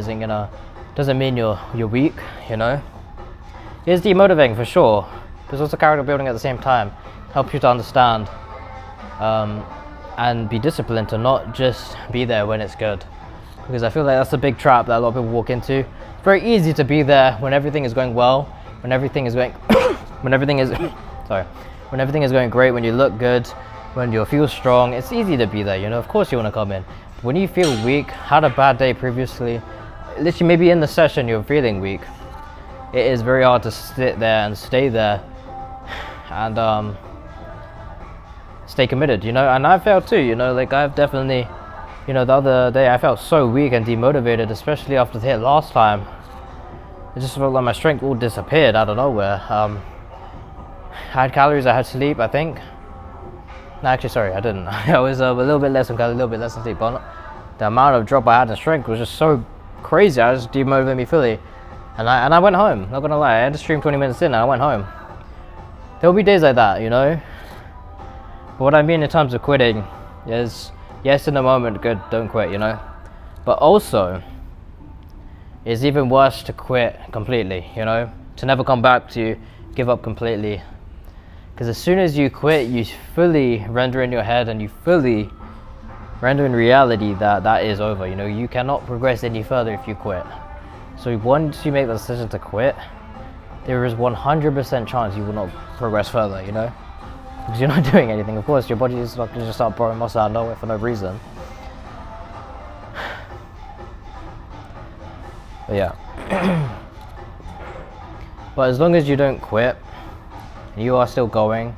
doesn't mean you're weak, you know. It is demotivating for sure. There's also character building at the same time. Helps you to understand and be disciplined to not just be there when it's good. Because I feel like that's a big trap that a lot of people walk into. It's very easy to be there when everything is going well, when everything is going when everything is going great, when you look good, when you feel strong. It's easy to be there, you know. Of course you want to come in. When you feel weak, had a bad day previously, literally maybe in the session you're feeling weak, it is very hard to sit there and stay there and stay committed, you know. And I felt too, you know, like I've definitely, you know, the other day I felt so weak and demotivated, especially after the hit last time. It just felt like my strength all disappeared out of nowhere. I had calories, I had sleep, I think. No, actually, sorry, I didn't. I was a little bit less on calories, a little bit less on sleep, but the amount of drop I had in strength was just so crazy. I just demotivated me fully. And I went home, not gonna lie. I had to stream 20 minutes in and I went home. There'll be days like that, you know. But what I mean in terms of quitting is, yes, in the moment, good, don't quit, you know. But also, it's even worse to quit completely, you know, to never come back, to give up completely. Because as soon as you quit, you fully render in your head and you fully render in reality that that is over, you know. You cannot progress any further if you quit. So once you make the decision to quit, there is 100% chance you will not progress further, you know, because you're not doing anything. Of course, your body is not going to just start pouring muscle out of nowhere for no reason. But yeah. But as long as you don't quit, you are still going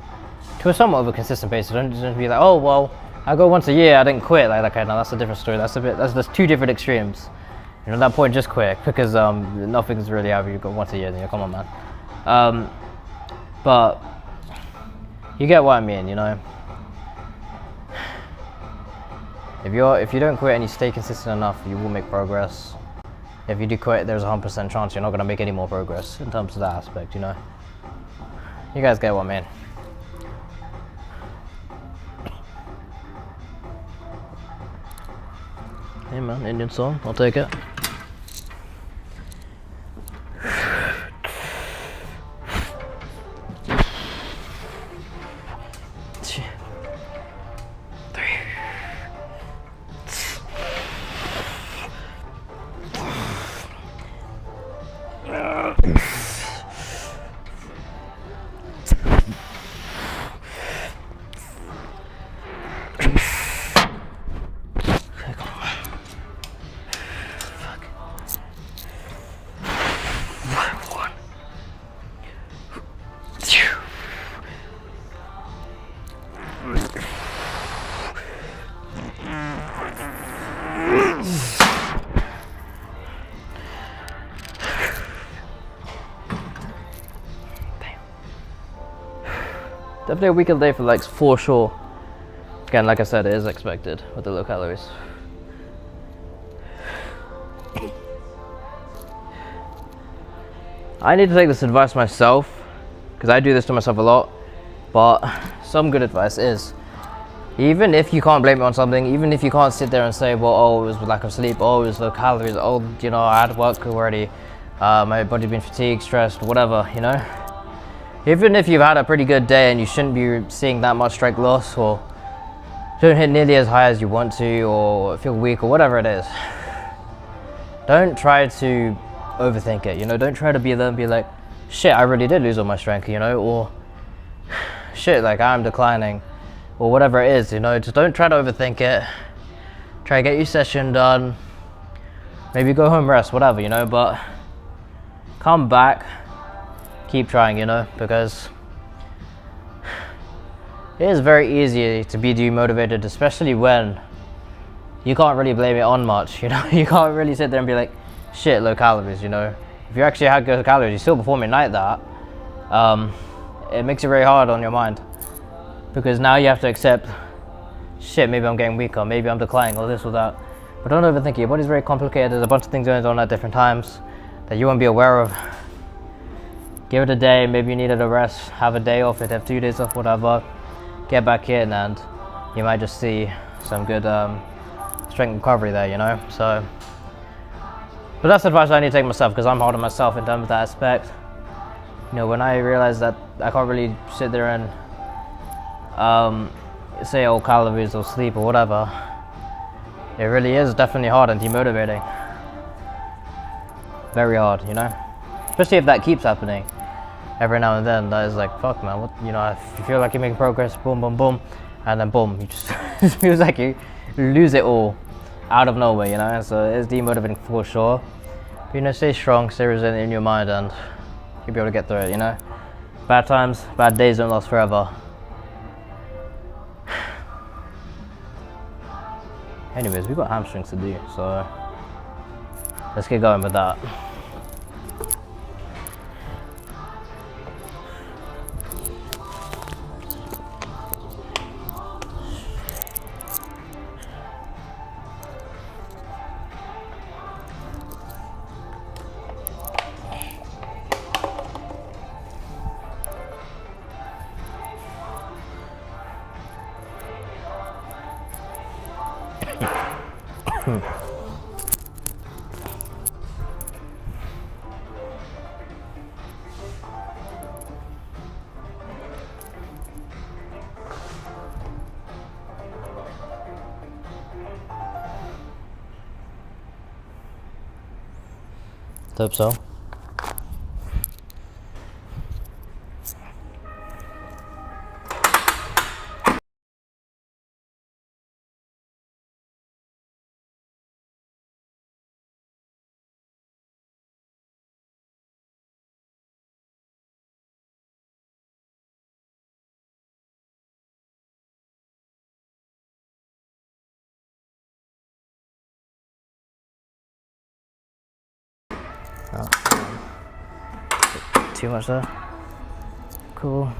to a somewhat of a consistent basis. Don't just be like, oh well, I go once a year, I didn't quit. Like, okay, no, that's a different story. That's two different extremes. You know, at that point, just quit, because nothing's really happening. You go once a year, then you come on, man. But you get what I mean, you know. If you don't quit and you stay consistent enough, you will make progress. If you do quit, there's a 100% chance you're not gonna make any more progress in terms of that aspect, you know. You guys get what I mean. Hey man, Indian song, I'll take it. Definitely a weekend day for legs for sure. Again, like I said, it is expected with the low calories. I need to take this advice myself, because I do this to myself a lot. But some good advice is, even if you can't blame it on something, even if you can't sit there and say, well, oh, it was lack of sleep, oh, it was low calories, oh, you know, I had work already, my body's been fatigued, stressed, whatever, you know. Even if you've had a pretty good day and you shouldn't be seeing that much strength loss, or don't hit nearly as high as you want to, or feel weak, or whatever it is, don't try to overthink it, you know. Don't try to be there and be like, shit, I really did lose all my strength, you know, or shit, like I'm declining, or whatever it is, you know. Just don't try to overthink it. Try to get your session done, maybe go home, rest, whatever, you know, but come back, keep trying, you know, because it is very easy to be demotivated, especially when you can't really blame it on much, you know. You can't really sit there and be like, shit, low calories, you know. If you actually had good calories, you're still performing like that, it makes it very hard on your mind, because now you have to accept, shit, maybe I'm getting weaker, maybe I'm declining, or this or that. But don't overthink it. Your body's very complicated. There's a bunch of things going on at different times that you won't be aware of. Give it a day, maybe you needed a rest, have a day off, have 2 days off, whatever. Get back in and you might just see some good strength recovery there, you know. So, but that's advice I need to take myself, because I'm hard on myself in terms of that aspect. You know, when I realize that I can't really sit there and say, oh, calories or sleep or whatever, it really is definitely hard and demotivating. Very hard, you know. Especially if that keeps happening every now and then. That is like, fuck, man, what, you know, if you feel like you're making progress, boom, boom, boom, and then boom, you just it feels like you lose it all out of nowhere, you know. So it's demotivating for sure. But, you know, stay strong, stay resilient in your mind, and you'll be able to get through it, you know. Bad times, bad days don't last forever. Anyways, we've got hamstrings to do, so let's get going with that. Hope so. Too much there. Cool.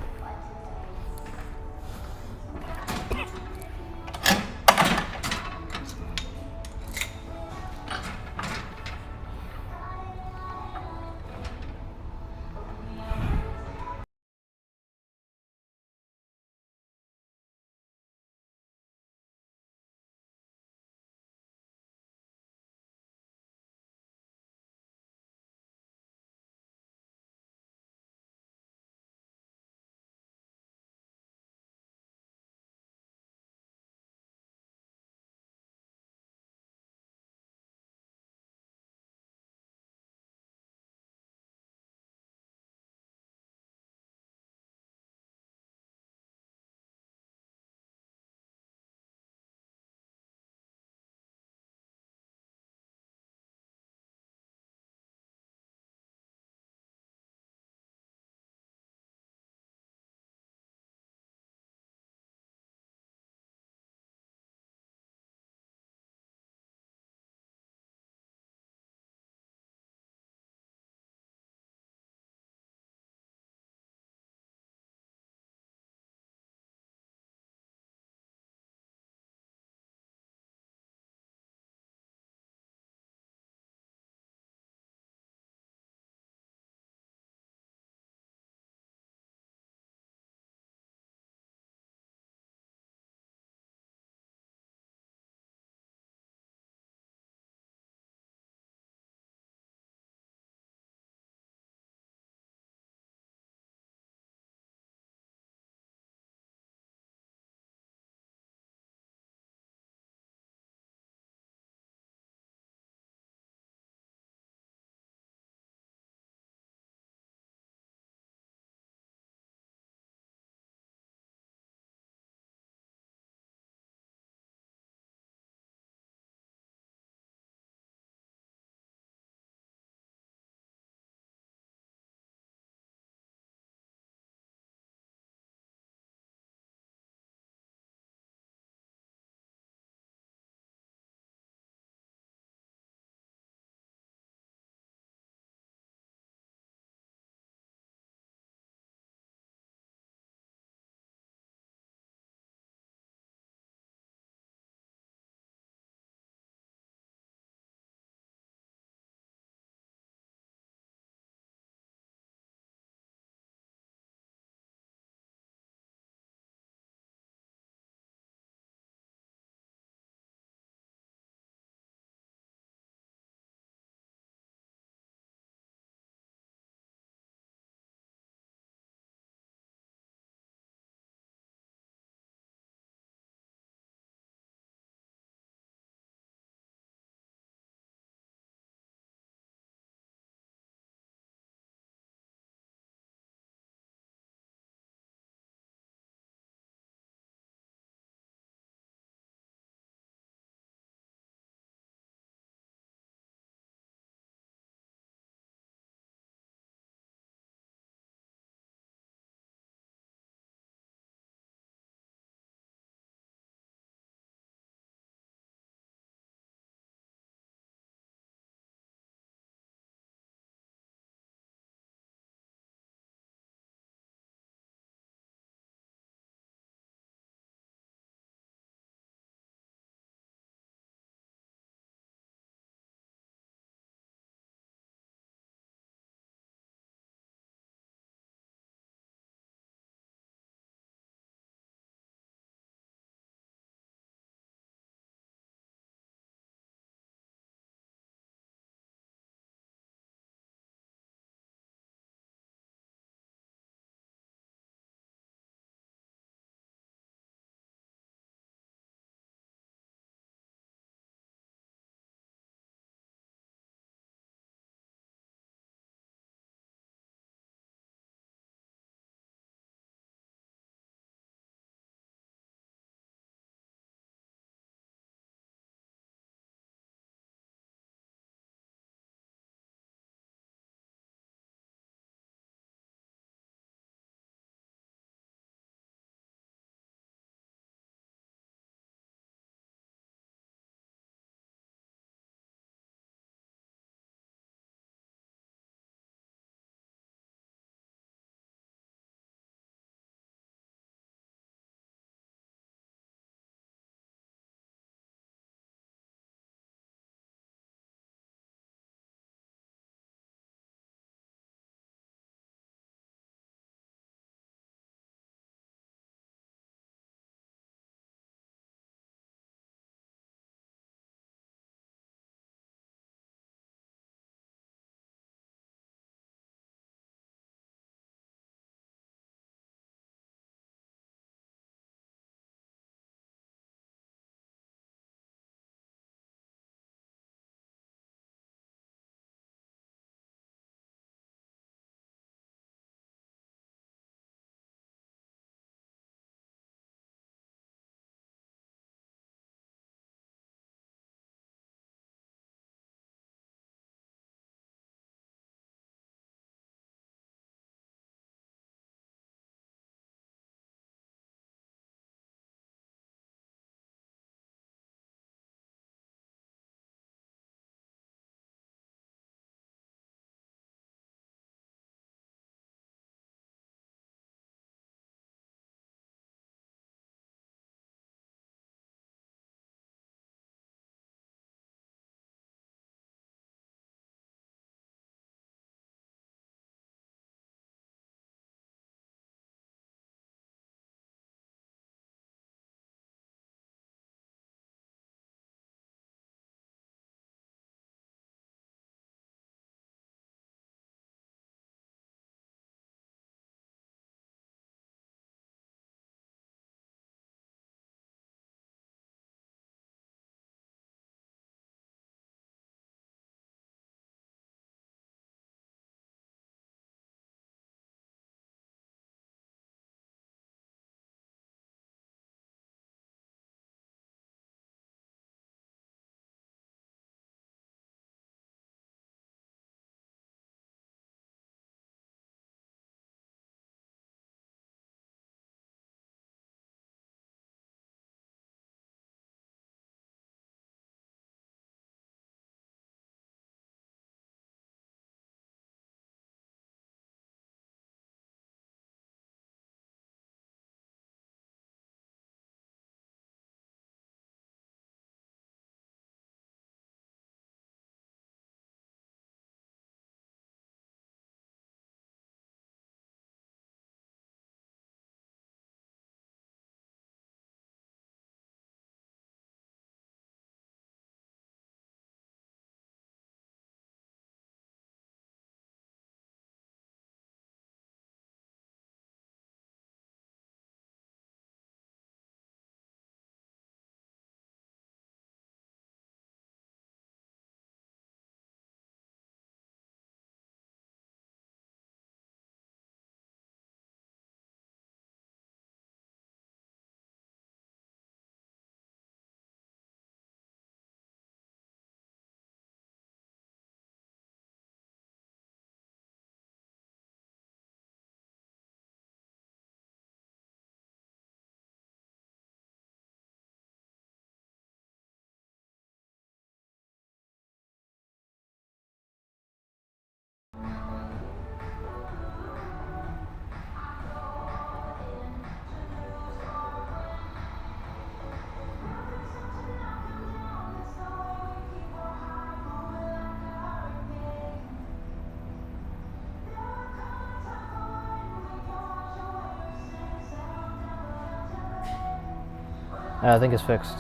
Yeah, I think it's fixed.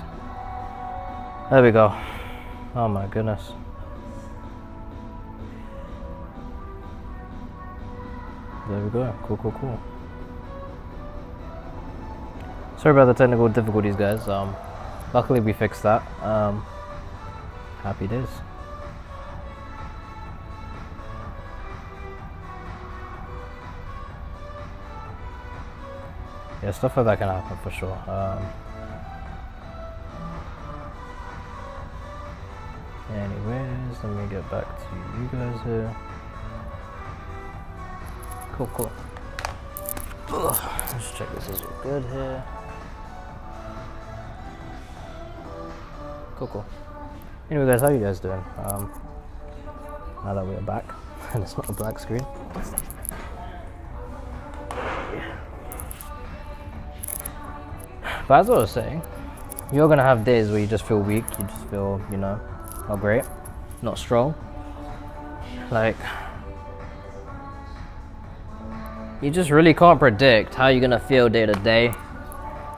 There we go. Oh my goodness. There we go. Cool, cool, cool. Sorry about the technical difficulties, guys. Luckily we fixed that. Happy days. Yeah, stuff like that can happen for sure. Anyways, let me get back to you guys here. Cool, cool. Let's check this is all good here. Cool, cool. Anyway, guys, how you guys doing? Now that we're back and it's not a black screen. But as I was saying, you're gonna have days where you just feel weak, you just feel, you know, not great, not strong. Like, you just really can't predict how you're gonna feel day to day.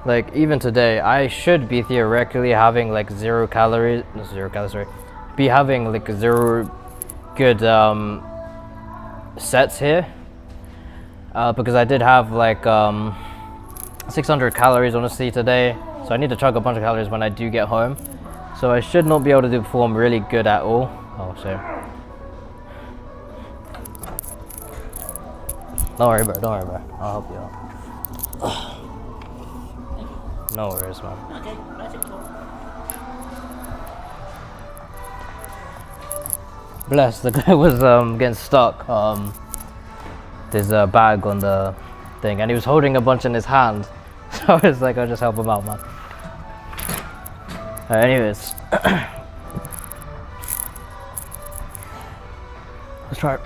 Like, even today, I should be theoretically having like zero calories, be having like 0 good sets here. Because I did have like 600 calories honestly today, so I need to chug a bunch of calories when I do get home, so I should not be able to perform really good at all. Oh shit. Don't worry bro, I'll help you out. No worries, man. Okay, that's it. Bless, the guy was getting stuck. There's a bag on the thing and he was holding a bunch in his hand. So I was like, I'll just help him out, man. Anyways. Let's try it.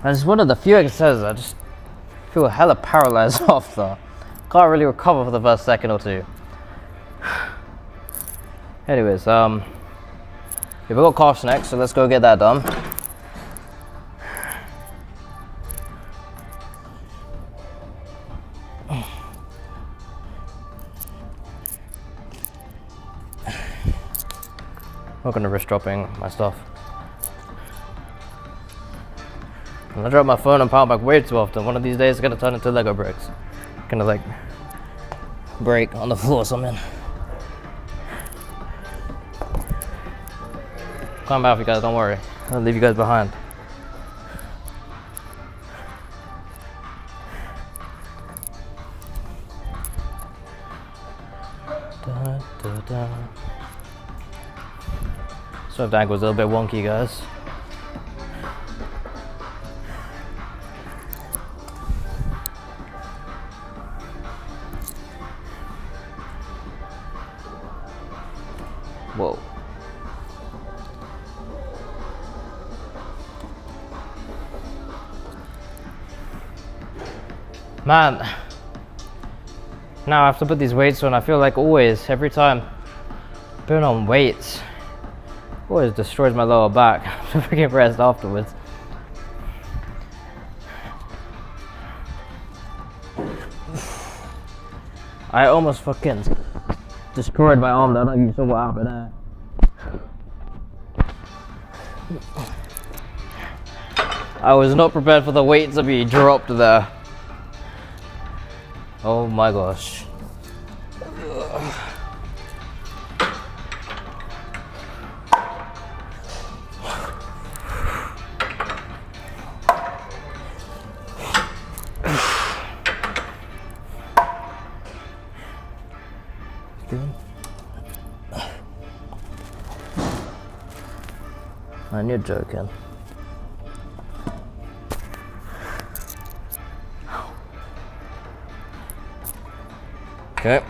And it's one of the few exercises I just feel hella paralyzed after. Can't really recover for the first second or two. Anyways, yeah, we've got calves next, so let's go get that done. I'm not gonna risk dropping my stuff. I drop my phone and power back way too often. One of these days it's gonna turn into Lego bricks. Gonna like break on the floor or something. Come back, you guys, don't worry. I'll leave you guys behind. Da, da, da. So the ankle's a little bit wonky, guys. Whoa. Man, now I have to put these weights on. I feel like always, every time putting on weights, always destroys my lower back. I have to freaking rest afterwards. I almost fucking destroyed my arm. I don't know if you saw what happened there. I was not prepared for the weight to be dropped there. Oh my gosh. Man, you're joking. Okay.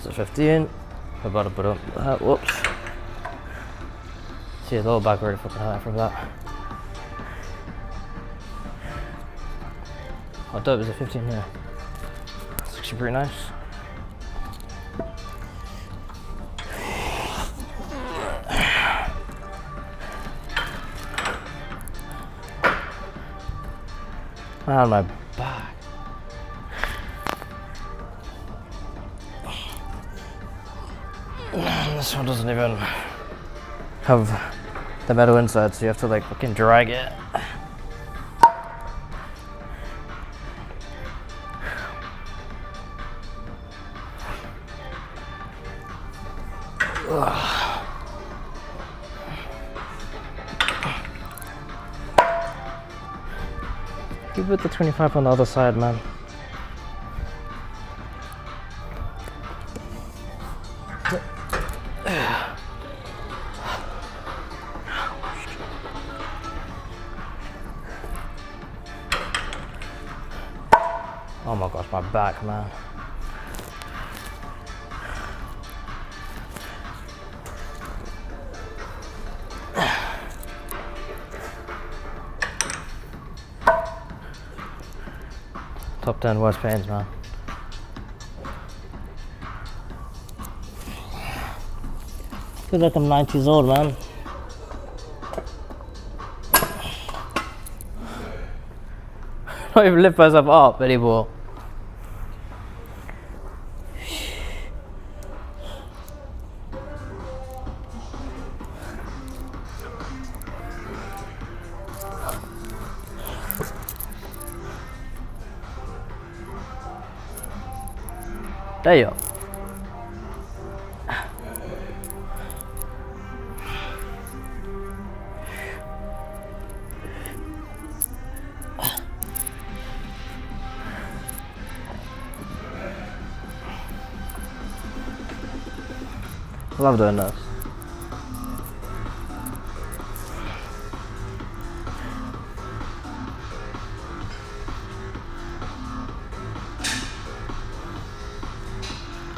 So 15. I'm about to put up that. Whoops. See, a lower back already fucking hurt from that. How dope is a 15 here? It's actually pretty nice. On my back. This one doesn't even have the metal inside, so you have to like fucking drag it. You put the 25 on the other side, man. Oh my gosh, my back, man. Top 10 worst pains, man. Feel like I'm 90 years old, man. I don't even lift myself up anymore. There you go. I love doing this.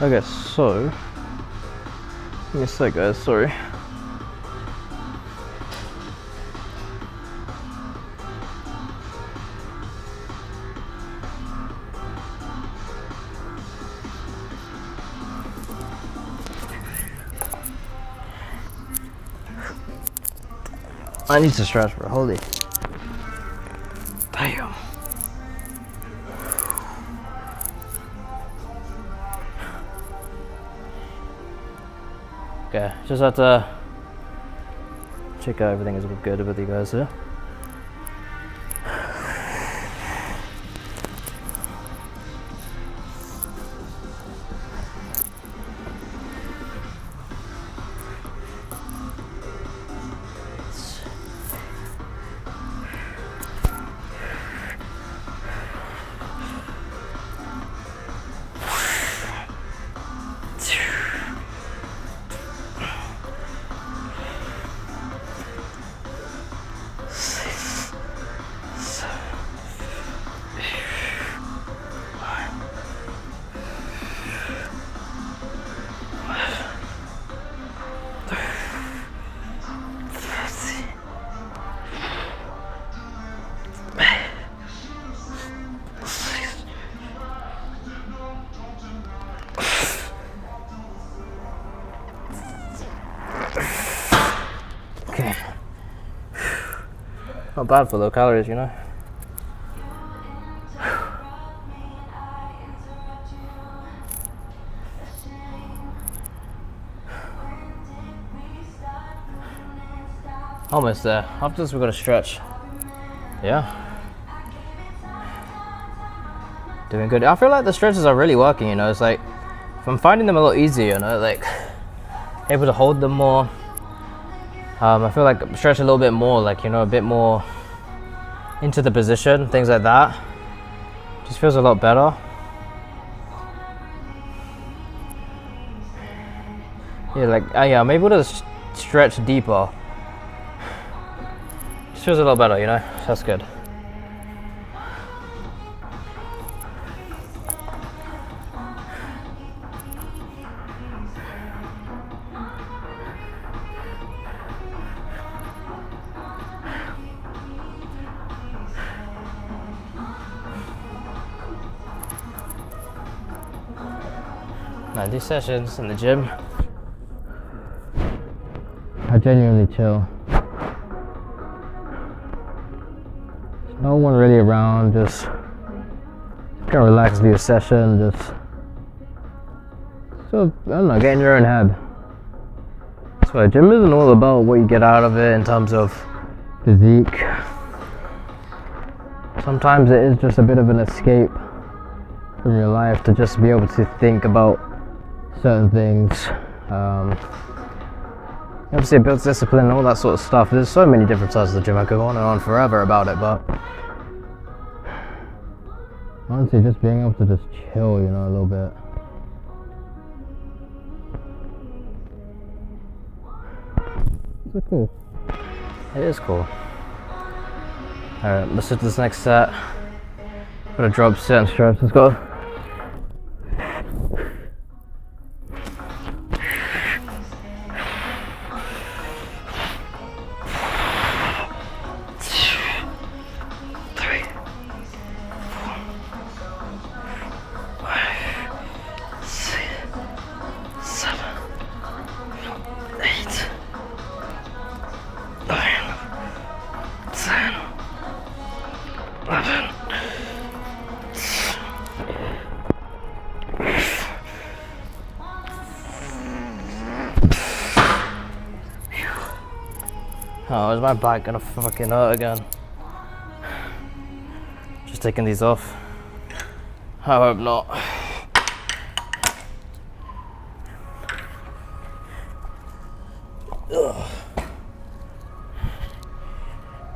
Okay, so give me a sec, guys, sorry. I need to stretch, bro. Holy. Damn. Okay, just have to check out everything is good with you guys here. Okay. Not bad for low calories, you know. Almost there. After this, we're gonna stretch. Yeah. Doing good. I feel like the stretches are really working, you know. It's like, I'm finding them a lot easier, you know, like able to hold them more. I feel like stretch a little bit more, like, you know, a bit more into the position, things like that. Just feels a lot better. Yeah, like, yeah, I'm able to stretch deeper. Just feels a lot better, you know. That's good. I do sessions in the gym. I genuinely chill. There's no one really around, just kind of relax, do a session, just so, I don't know, get in your own head. That's why gym isn't all about what you get out of it in terms of physique. Sometimes it is just a bit of an escape from your life to just be able to think about certain things. Obviously it builds discipline and all that sort of stuff. There's so many different sides of the gym. I could go on and on forever about it, but honestly just being able to just chill, you know, a little bit. It's cool. It is cool. Alright, let's do this next set. Got to drop, sit and stretch. Let's go. Oh, is my back gonna fucking hurt again? Just taking these off. I hope not. Ugh.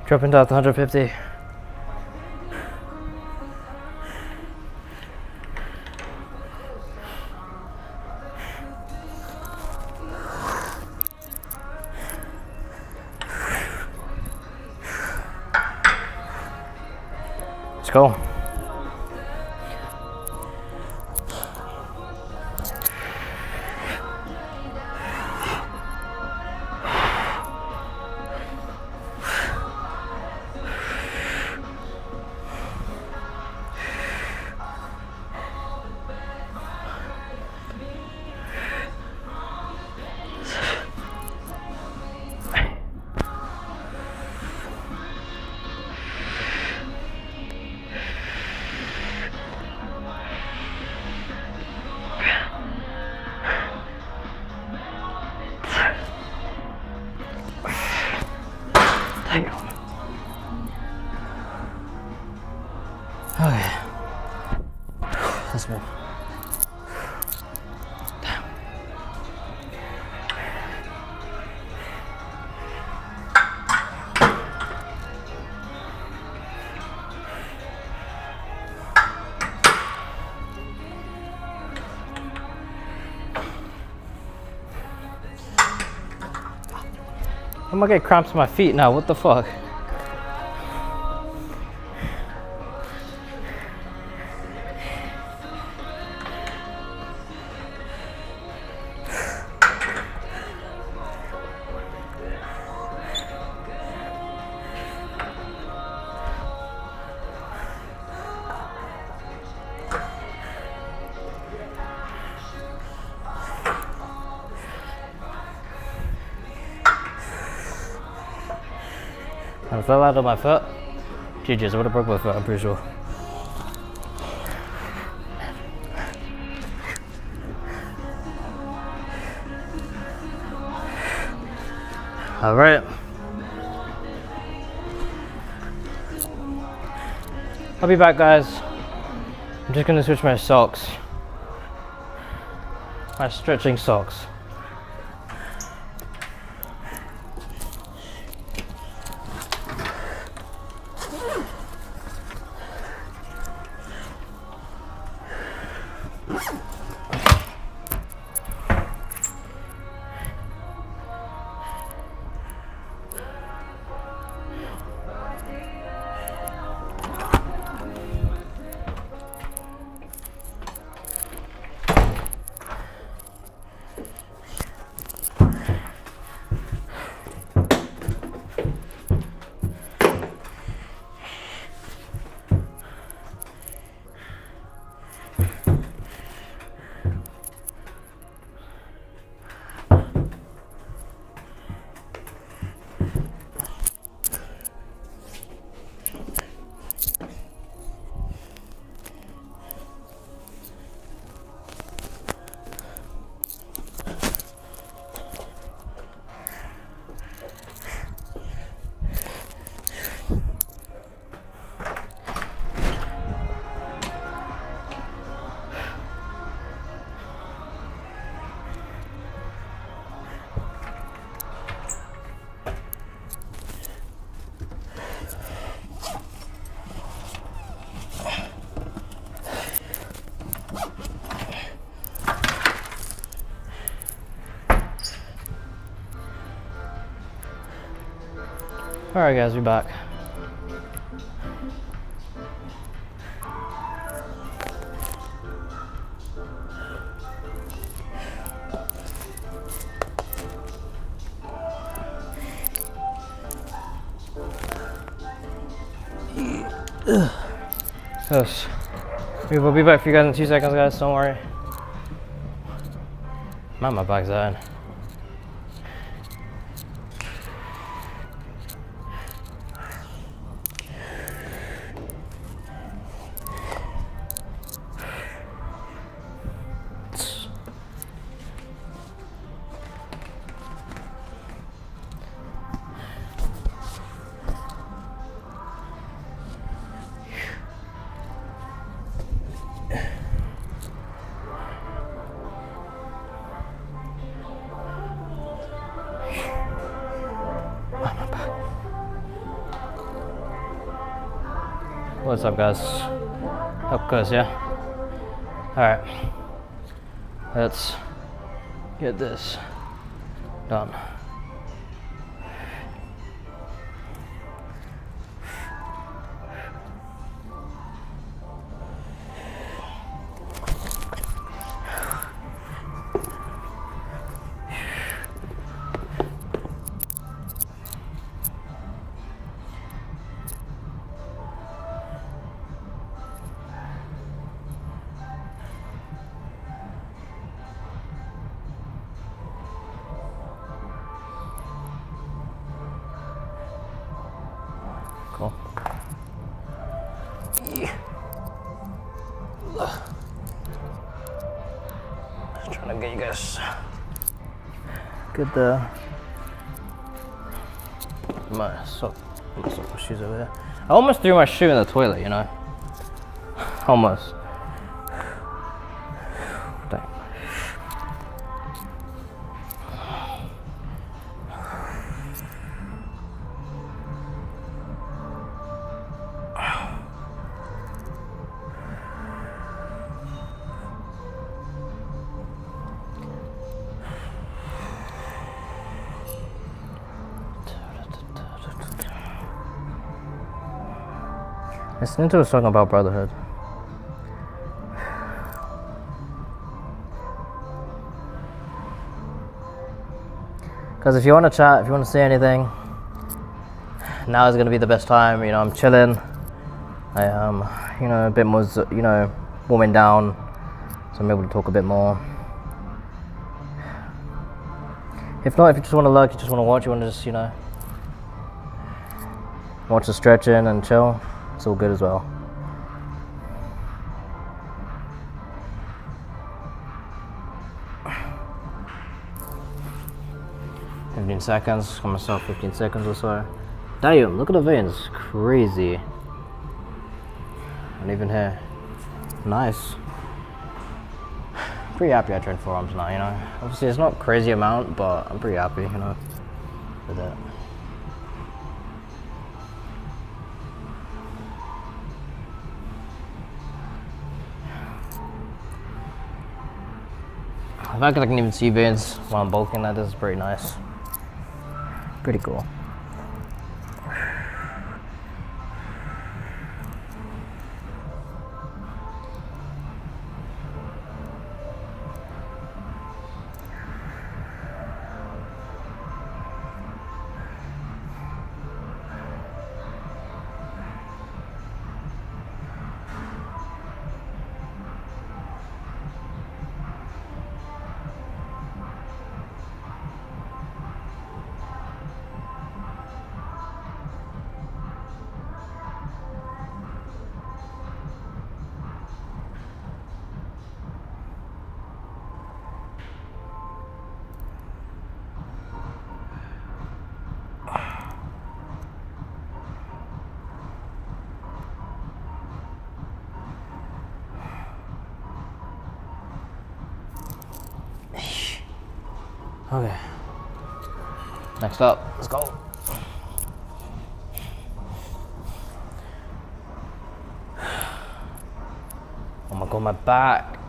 Dropping down to 150. Let's go. Okay. Let's move. I'm gonna get cramps in my feet now, what the fuck? I fell out of my foot. GG's, I would have broke my foot, I'm pretty sure. Alright, I'll be back, guys. I'm just gonna switch my socks. My stretching socks. Alright guys, we're back. Yes. We will be back for you guys in 2 seconds, guys, don't worry. Man, my back's hurting. What's up, guys? Up close, yeah? Alright. Let's get this done. Cool. Just trying to get you guys good my sock shoes over there. I almost threw my shoe in the toilet, you know. Almost. Dang. Listening to a song about brotherhood. Because if you want to chat, if you want to say anything, now is going to be the best time. You know, I'm chilling. I am, you know, a bit more, you know, warming down, so I'm able to talk a bit more. If not, if you just want to lurk, you just want to watch, you want to just, you know, watch the stretching and chill, it's all good as well. "15 seconds, give myself 15 seconds or so. Damn, look at the veins, crazy. And even here. Nice. Pretty happy I trained forearms now, you know. Obviously it's not crazy amount, but I'm pretty happy, you know, with it. The fact that I can even see veins while I'm bulking, that is pretty nice. Pretty cool. Okay. Next up, let's go. Oh my god, my back.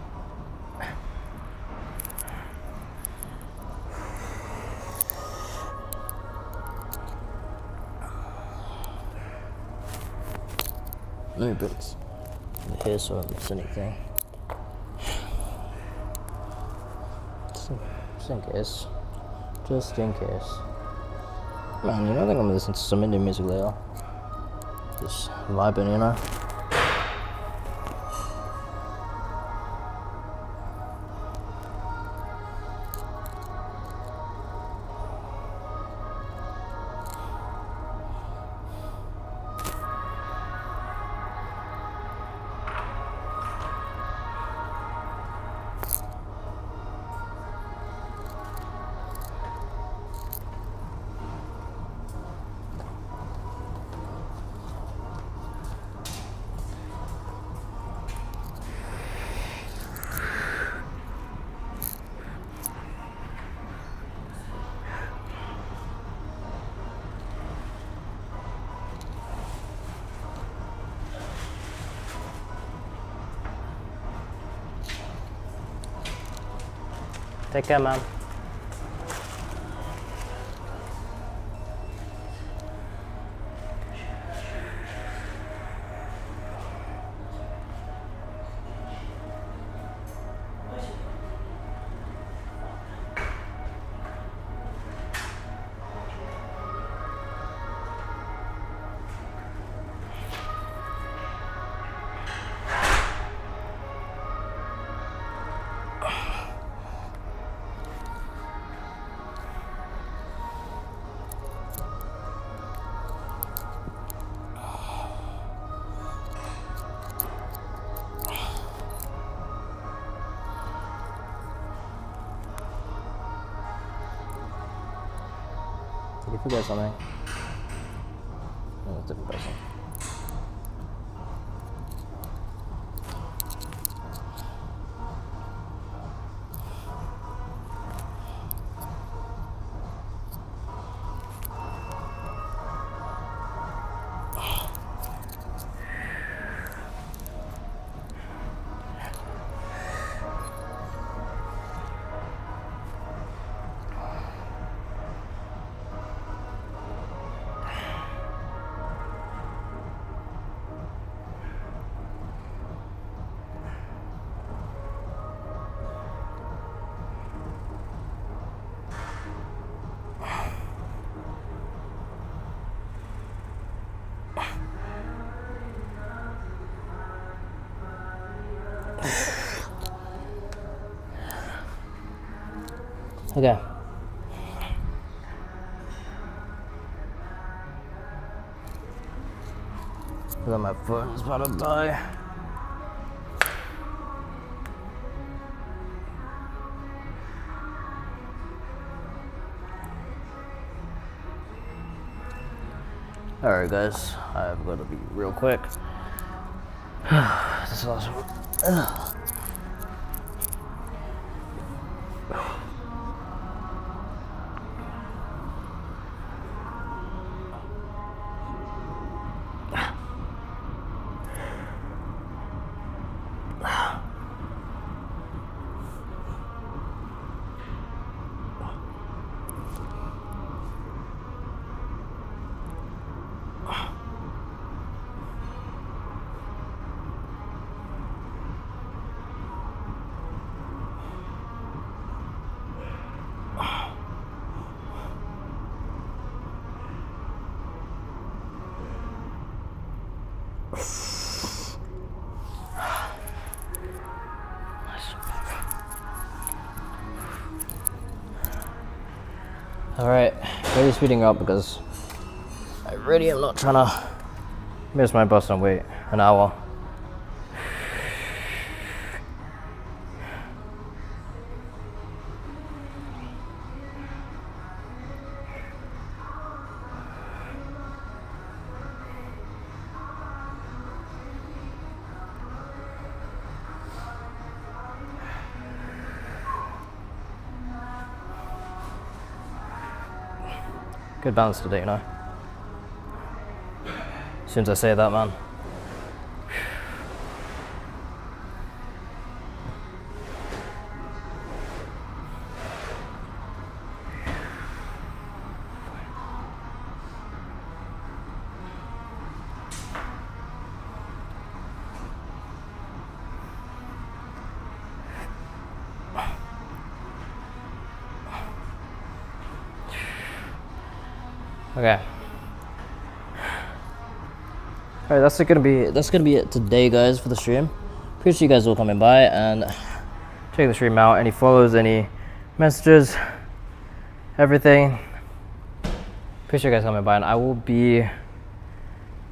Let me put this here so I don't miss anything. Just in case. Man, you know, I think I'm gonna listen to some Indian music later. Just vibing, you know. Take care, man. Did you forget something? No, it's a different person. Okay. Look at my foot, it's about to die. Alright guys, I've got to be real quick. This last one. Alright, really speeding up because I really am not trying to miss my bus and wait an hour. Good balance today, you know. As soon as I say that, man. Okay. Alright, that's gonna be it today, guys, for the stream. Appreciate you guys all coming by and check the stream out. Any follows, any messages, everything. Appreciate you guys coming by, and I will be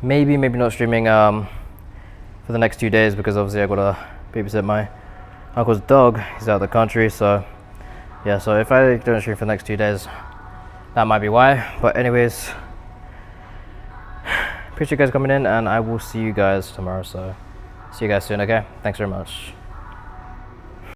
maybe not streaming for the next 2 days because obviously I gotta babysit my uncle's dog. He's out of the country, so yeah. So if I don't stream for the next 2 days, that might be why. But anyways, appreciate you guys coming in, and I will see you guys tomorrow. So see you guys soon. Okay, thanks very much.